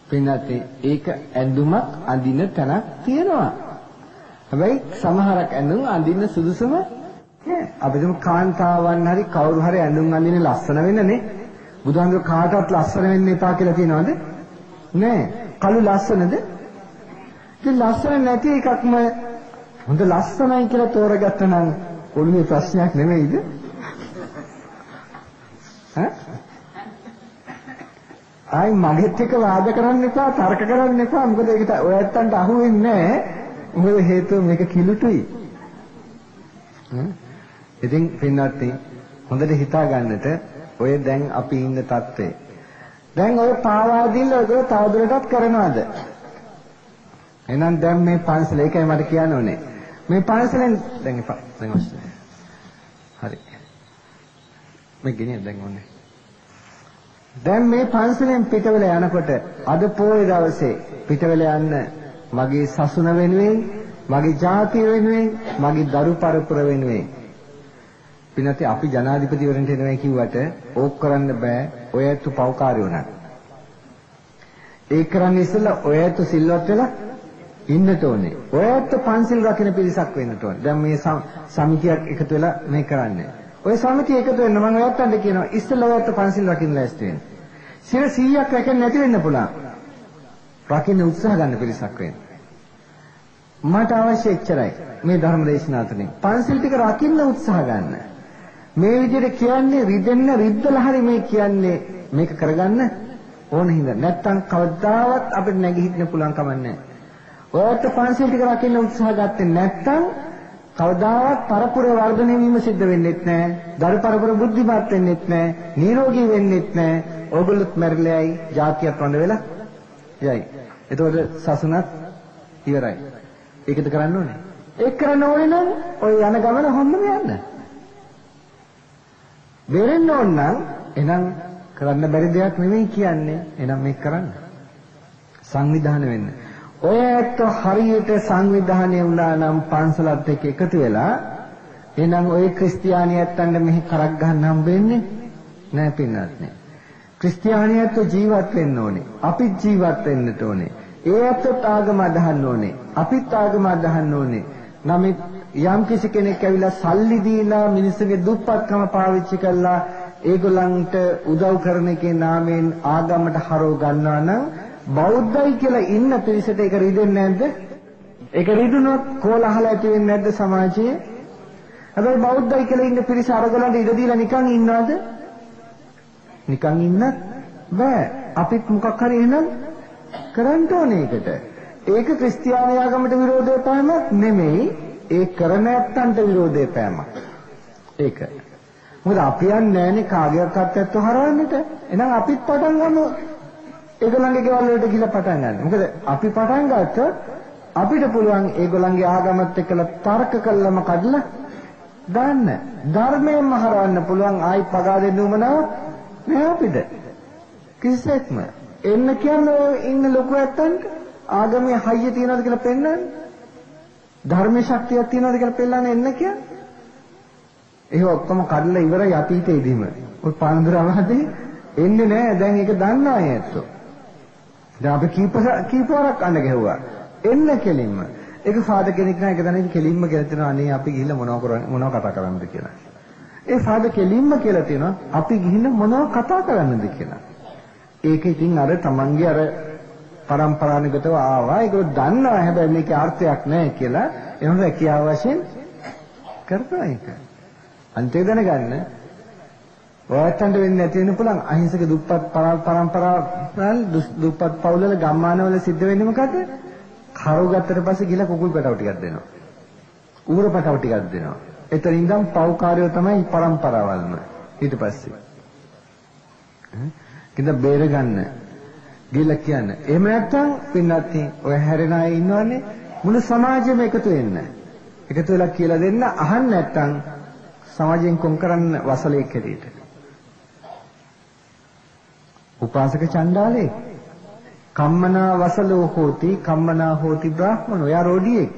පින්නත් ඒක ඇඳුමක් අඳින තැනක් තියෙනවා. හැබැයි සමහරක් ඇඳුම් අඳින්න සුදුසුම නෑ. අපි තුමු කාන්තාවන් හරි කවුරු හරි ඇඳුම් අඳින්නේ ලස්සන වෙන්නනේ. බුදුහාමුදුර කාටවත් ලස්සන වෙන්න එපා කියලා තියනවද? නෑ. කළු ලස්සනද? ඉතින් ලස්සන නැති එකක්ම හොඳ ලස්සනයි කියලා තෝරගත්තා නම් ඔළුවේ ප්‍රශ්නයක් නෙමෙයිද? ආයි මගෙත් එක වාද කරන්න එපා, තර්ක කරන්න එපා. මොකද ඒකට ඔය ඇත්තන්ට අහු වෙන්නේ නැහැ. මොකද හේතුව මේක කිලුටුයි. ඉතින් පින්නත් හොඳට හිතා ගන්නට ඔය දැන් අපි ඉන්න තත්ත්වේ. දැන් ඔය පාවා දීලා ඔය තවදුරටත් කරනවද? එහෙනම් දැන් මේ පන්සල ඒකයි මට කියන්න ඕනේ. මේ පන්සලෙන් දැන් එපා. දැන් ඔස්සේ. හරි. මේ ගෙනියන්න දැන් ඕනේ. දැන් මේ පන්සලෙන් පිටවෙල යනකොට අද පොයේ දවසේ පිටවෙල යන්න මගේ සසුන වෙනුවෙන්, මගේ ජාතිය වෙනුවෙන්, මගේ දරු පරපුර වෙනුවෙන්. පින්නත් අපි ජනාධිපතිවරන්ට එනවා කිව්වට ඕක කරන්න බෑ. ඔය ඇත්තු පව්කාරයෝ නක්. ඒක කරන්නේ ඉස්සෙල්ලා ඔය ඇත්තු සිල්වත් වෙලා ඉන්නට ඕනේ. ඔය ඇත්ත පන්සිල් රකින්න පිරිසක් වෙන්නට ඕනේ. දැන් මේ සමිතියක් එකතු වෙලා මේ කරන්නේ. ඔය සමිතිය එකතු වෙන්න මම ඔයත්තන්ට කියනවා ඉස්සෙල්ලා ඔය ඇත්ත පන්සිල් රකින්න ලෑස්ති වෙන්න. 100ක් රැකෙන්නේ නැති වෙන්න පුළුවන්. රකින්න උත්සාහ ගන්න පිරිසක් වෙන්න. මට අවශ්‍ය එච්චරයි මේ ධර්ම දේශනාව තුළින්. පන්සිල් ටික රකින්න උත්සාහ ගන්න. මේ විදිහට කියන්නේ රිදෙන්න රිද්දලා හරි මේ කියන්නේ මේක කරගන්න ඕන හින්දා. නැත්තම් කවදාවත් අපිට නැගී හිටින්න පුළුවන් කමක් නැහැ. ඔයත් පන්සිල් ටික රකින්න උත්සාහ ගත්තේ නැත්තම් කවදාවත් පරපුර වර්ධනය වීම සිද්ධ වෙන්නේත් නැහැ. දරු පරපුර බුද්ධිමත් වෙන්නේත් නැහැ. නිරෝගී වෙන්නේත් නැහැ. ඕගොල්ලොත් මැරිලායි, ජාතියක් වඳ වෙලා යයි. එතකොට සසුනත් ඉවරයි. ඒකද කරන්න ඕනේ. ඒක කරන්න ඕනේ නම් ඔය යන ගමන හොම්බම යන්න. බේරෙන්න ඕන නම් එහෙනම් කරන්න බැරි දෙයක් නෙමෙයි කියන්නේ. එහෙනම් මේක කරන්න. සංවිධානය වෙන්න. ඔය ඇත්ත හරියට සංවිධානය වුණා නම් පන්සලත් එක්ක එකතු වෙලා එහෙනම් ඔය ක්‍රිස්තියානියත්තන්ට මෙහි කරක් ගන්න හම්බෙන්නේ නෑ පින්නත් නේ. ක්‍රිස්තියානියත්තු ජීවත් වෙන්න ඕනේ. අපිත් ජීවත් වෙන්නට ඕනේ. ඒ ඇත්තත් ආගම අදහන්න ඕනේ. අපිත් ආගම අදහන්න ඕනේ. නමුත් යම් කිසි කෙනෙක් ඇවිල්ලා සල්ලි දීලා මිනිස්සුගේ දුප්පත්කම පාවිච්චි කරලා ඒගොල්ලන්ට උදව් කරන එකේ නාමයෙන් ආගමට හරව ගන්නවා නම් බෞද්ධයි කියලා ඉන්න පිරිසට ඒක රිදෙන්නේ නැද්ද? ඒක රිදුනොත් කෝලහල ඇති වෙන්නේ නැද්ද සමාජයේ? හැබැයි බෞද්ධයි කියලා ඉන්න පිරිස අරගලන්ට ඉඩ දීලා නිකන් ඉන්නවද? නිකන් ඉන්නත් බෑ. අපිත් මොකක් හරි එහෙනම් කරන්න ඕනේ ඒකට. ඒක ක්‍රිස්තියානි ආගමට විරෝධය පෑමක් නෙමෙයි. ඒ කරන ඇත්තන්ට විරෝධය පෑමක්. ඒක. මොකද අපි යන්නේ නැහනේ කාගේවත් අත්‍යත්ව හරවන්නට. එහෙනම් අපිත් පටන් ගමු. ඒගොල්ලන්ගේ ගෙවල් වලට ගිහලා පටන් ගන්න. මොකද අපි පටන් ගත්තොත් අපිට පුළුවන් ඒගොල්ලන්ගේ ආගමත් එක්කලා තර්ක කළාම කඩලා දාන්න. ධර්මයෙන්ම හරවන්න පුළුවන් ආයි පගා දෙන්න උමනාවක් නෑ අපිට. කිසිසේත්ම එන්න කියන්නේ ඉන්න ලොකු ඇත්තන්ට ආගමේ හයිය තියනවාද කියලා පෙන්නන්නේ. ධර්මයේ ශක්තියක් තියනවාද කියලා පෙන්නන්නේ එන්න කියන්නේ. ඒක ඔක්කොම කඩලා ඉවරයි අතීතයේදීම. ඔය පාන්දරවදී එන්නේ නැහැ. දැන් ඒක දන්නා අය ඇත්තෝ. දැන් අපි කීපවරක් අඬ ගැහුවා. එන්න කෙලින්ම. ඒක ෆාදර් කෙනෙක් නෑ ඒක දැනෙන්නේ කෙලින්ම කියලා තියෙනවා. අනේ අපි ගිහිල්ලා මොනව කතා කරන්නද කියලා. ඒ ෆාදර් කෙලින්ම කියලා තියෙනවා අපි ගිහිල්ලා මොනව කතා කරන්නද කියලා. ඒක ඉතින් අර තමන්ගේ අර පරම්පරානුගතව ආවා. ඒක දන්නවා හැබැයි මේකේ අර්ථයක් නැහැ කියලා එනොත් කියාව වශයෙන් කරපුවා ඒක. අන්තිම දැනගන්න ඔයයන්ට වෙන්නේ නැති වෙන්න පුළුවන් අහිංසක දුප්පත් පරම්පරාවල් දුප්පත් පවුල්වල ගම්මානවල සිද්ධ වෙන්නේ මොකද? කරු ගත්තට පස්සේ ගිහලා කුකුල් පැටව ටිකක් දෙනවා. ඌර පැටව ටිකක් දෙනවා. එතන ඉඳන් පව්කාරයෝ තමයි පරම්පරාවල්ම. ඊට පස්සේ කිඳ බේර ගන්න ගිහලා කියන්න. එහෙම නැත්නම් පින්නත් ඔය හැරෙන අය ඉන්නවනේ මුළු සමාජෙම එකතු වෙන්න. එකතු වෙලා කියලා දෙන්න අහන්න නැත්නම් සමාජයෙන් කොම් කරන්න වසලේ කෙරෙට. උපාසක චණ්ඩාලේ කම්මනා වසලෝ හෝති කම්මනා හෝති බ්‍රාහ්මණෝ. යා රොඩියෙක්.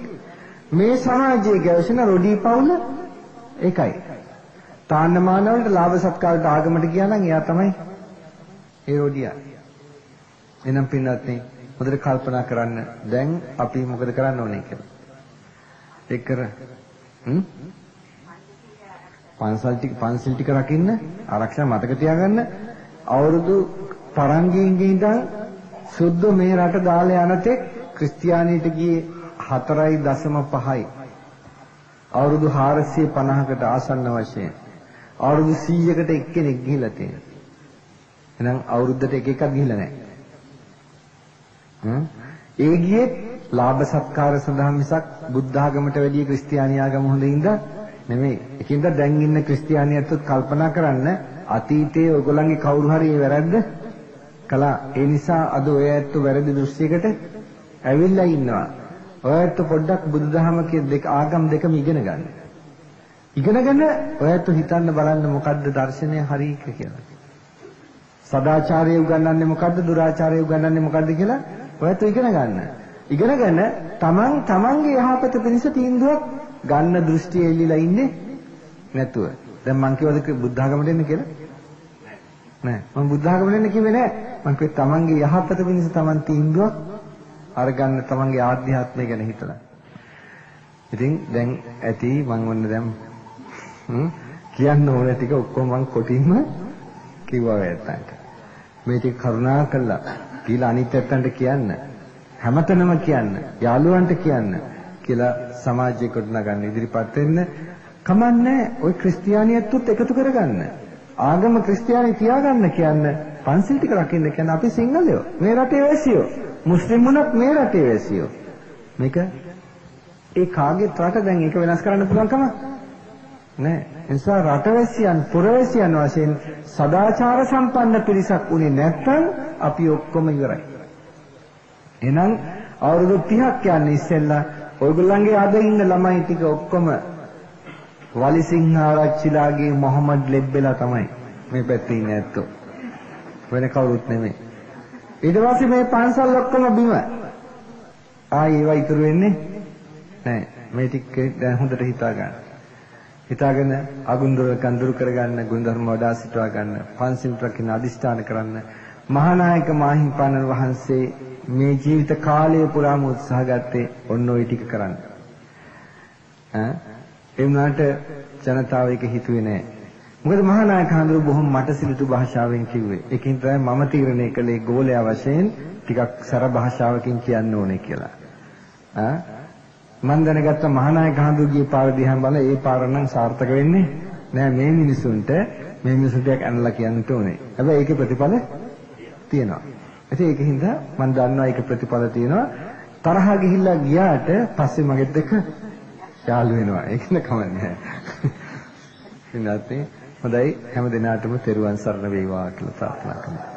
මේ සමාජයේ ගැවසෙන රොඩි පවුල ඒකයි. තාන්නමාන වලට ලාභ සත්කාරට ආගමට ගියා නම් එයා තමයි ඒ රොඩියා. එනම් පින්නත් නේ හොඳට කල්පනා කරන්න දැන් අපි මොකද කරන්න ඕනේ කියලා. ඒක කර පන්සල් ටික රකින්න ආරක්ෂා මතක තියාගන්න. අවුරුදු තරංගින්ගේ ඉඳන් සුද්ධ මේ රට දාලා යනතෙක් ක්‍රිස්තියානිට ගියේ 4.5යි. අවුරුදු 450කට ආසන්න වශයෙන් අවුරුදු 100කට එක්කෙනෙක් ගිහිලා තියෙනවා. එහෙනම් අවුරුද්දට එක එකක් ගිහිලා නැහැ. ඒ ගියේ ලාභ සත්කාර සඳහා මිසක් බුද්ධ ආගමට වැඩිය ක්‍රිස්තියානි ආගම හොඳින්ද නෙමෙයි. ඒකින්ද දැන් ඉන්න ක්‍රිස්තියානියත් කල්පනා කරන්න අතීතයේ ඔයගොල්ලන්ගේ කවුරු හරි ඒ වැරද්ද කළා. ඒ නිසා අද ඔය ඇත්ත වැරදි දෘෂ්ටියකට ඇවිල්ලා ඉන්නවා. ඔය ඇත්ත පොඩ්ඩක් බුදුදහම දෙක ආගම් දෙකම ඉගෙන ගන්න. ඉගෙනගෙන ඔය ඇත්ත හිතන්න බලන්න මොකද්ද දර්ශනය හරියක කියලා. සදාචාරය උගන්වන්නේ මොකද්ද දුරාචාරය උගන්වන්නේ මොකද්ද කියලා ඔය ඇත්ත ඉගෙන ගන්න. ඉගෙනගෙන තමන්ගේ යහපත පිණිස තීන්දුවක් ගන්න දෘෂ්ටිය එල්ලීලා ඉන්නේ නැතුව. දැන් මං කිව්වද බුද්ධ ආගමට එන්න කියලා? නෑ. මම බුද්ධ ආගමට එන්න කිව්වේ නෑ. මං කිව්වේ තමන්ගේ යහපත පිණිස තමන් තීන්දුවක් අරගන්න තමන්ගේ ආධ්‍යාත්මය ගැන හිතලා. ඉතින් දැන් ඇති මං ඔන්න දැන් කියන්න ඕන ටික ඔක්කොම මං කොටින්ම කිව්වා වැත්තන්ට. මේ ටික කරුණා කළා. කියලා අනිත් පැත්තන්ට කියන්න. හැමතැනම කියන්න. යාළුවන්ට කියන්න. කියලා සමාජයකට නගන්න ඉදිරිපත් වෙන්න කමන්නේ. ওই ක්‍රිස්තියානියත්තුත් එකතු කරගන්න. ආගම ක්‍රිස්තියානි තියාගන්න කියන්න පන්සිල් ටික රකින්න කියන්නේ අපි සිංහලයෝ. මේ රටේ වැසියෝ. මුස්ලිම් වුණත් මේ රටේ වැසියෝ. මේක ඒ කාගේත් රට දැන් ඒක වෙනස් කරන්න පුළුවන් කම නෑ. ඒ නිසා රටවැසියන් පුරවැසියන් වශයෙන් සදාචාර සම්පන්න පිරිසක් උනේ නැත්නම් අපි ඔක්කොම ඉවරයි. එහෙනම් අවුරුදු 30ක් යන්නේ ඉස්සෙල්ලා ඔයගොල්ලන්ගේ අද ඉන්න ළමයි ටික ඔක්කොම වලිසිංහ ආරච්චිලාගේ මොහමඩ් ලෙබ්බෙලා තමයි මේ පැත්තේ ඉන්නේ ඇත්තෝ. වෙන කවුරුත් නෙමෙයි. ඊට පස්සේ මේ පන්සල් ඔක්කොම බිම. ඒවා ඉතුරු වෙන්නේ නැහැ. මේ ටික දැන් හොඳට හිතා ගන්න. හිතාගෙන අගුන්දර කඳුරු කරගන්න, ගුණධර්ම වඩා සිටවා ගන්න, පන්සිල් රකින්න අදිෂ්ඨාන කරන්න. මහානායක මාහිම්පාණන් වහන්සේ මේ ජීවිත කාලය පුරාම උත්සාහ ගත්තේ ඔන්න ඔය ටික කරන්න. ඒ වුණාට ජනතාව ඒක හිතුවේ නැහැ. මොකද මහානායක හඳුරු බොහොම මටසිලිතු භාෂාවෙන් කිව්වේ. ඒකින් තමයි මම තීරණය කළේ ගෝලයා වශයෙන් ටිකක් සර භාෂාවකින් කියන්න ඕනේ කියලා. මම දැනගත්ත මහානායක හඳුරුගේ පාර දිහා බලලා ඒ පාර නම් සාර්ථක වෙන්නේ නෑ. මේ මිනිසුන්ට ඇනලා කියන්න ඕනේ. හැබැයි ඒකේ ප්‍රතිඵල තියෙනවා. ඒකින්ද මම දන්නවා ඒක ප්‍රතිඵල තියෙනවා. තරහ ගිහිල්ලා ගියාට පස්සේ මගෙත් එක්ක යාළු වෙනවා. ඒක නේ කමන්නේ. ඉතින් හොඳයි හැම දිනාටම තෙරුවන් සරණ වේවා කියලා ප්‍රාර්ථනා කරනවා.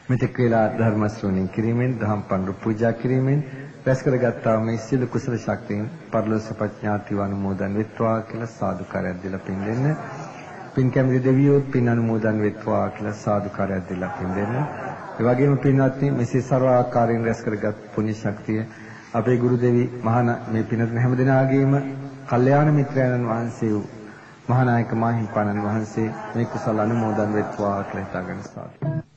මෙතෙක් වේලා ධර්ම ශ්‍රවණය කිරීමෙන් දහම් පඬු පූජා කිරීමෙන් රැස් කරගත්තා මේ සියලු කුසල ශක්තියින් පරලෝක ප්‍රඥාති වනුමෝදන් වෙත්වා කියලා සාදුකාරයක් දීලා පින් දෙන්න. පින් කැමති දෙවියෝ පින් අනුමෝදන් වෙත්වා කියලා සාදුකාරයක් දීලා පින් දෙන්න. ඒ වගේම පින්වත්නි මෙසේ ਸਰව ආකාරයෙන් රැස් කරගත් පුණ්‍ය ශක්තිය අපේ ගුරු දෙවි මේ පින්වත් හැම දිනාගේම කල්යාණ මිත්‍රයන්න් වහන්සේ වූ මහානායක මාහිම්පාණන් වහන්සේ මේ කුසල අනුමෝදන් වෙත්වා කියලා හිතාගෙන සාදු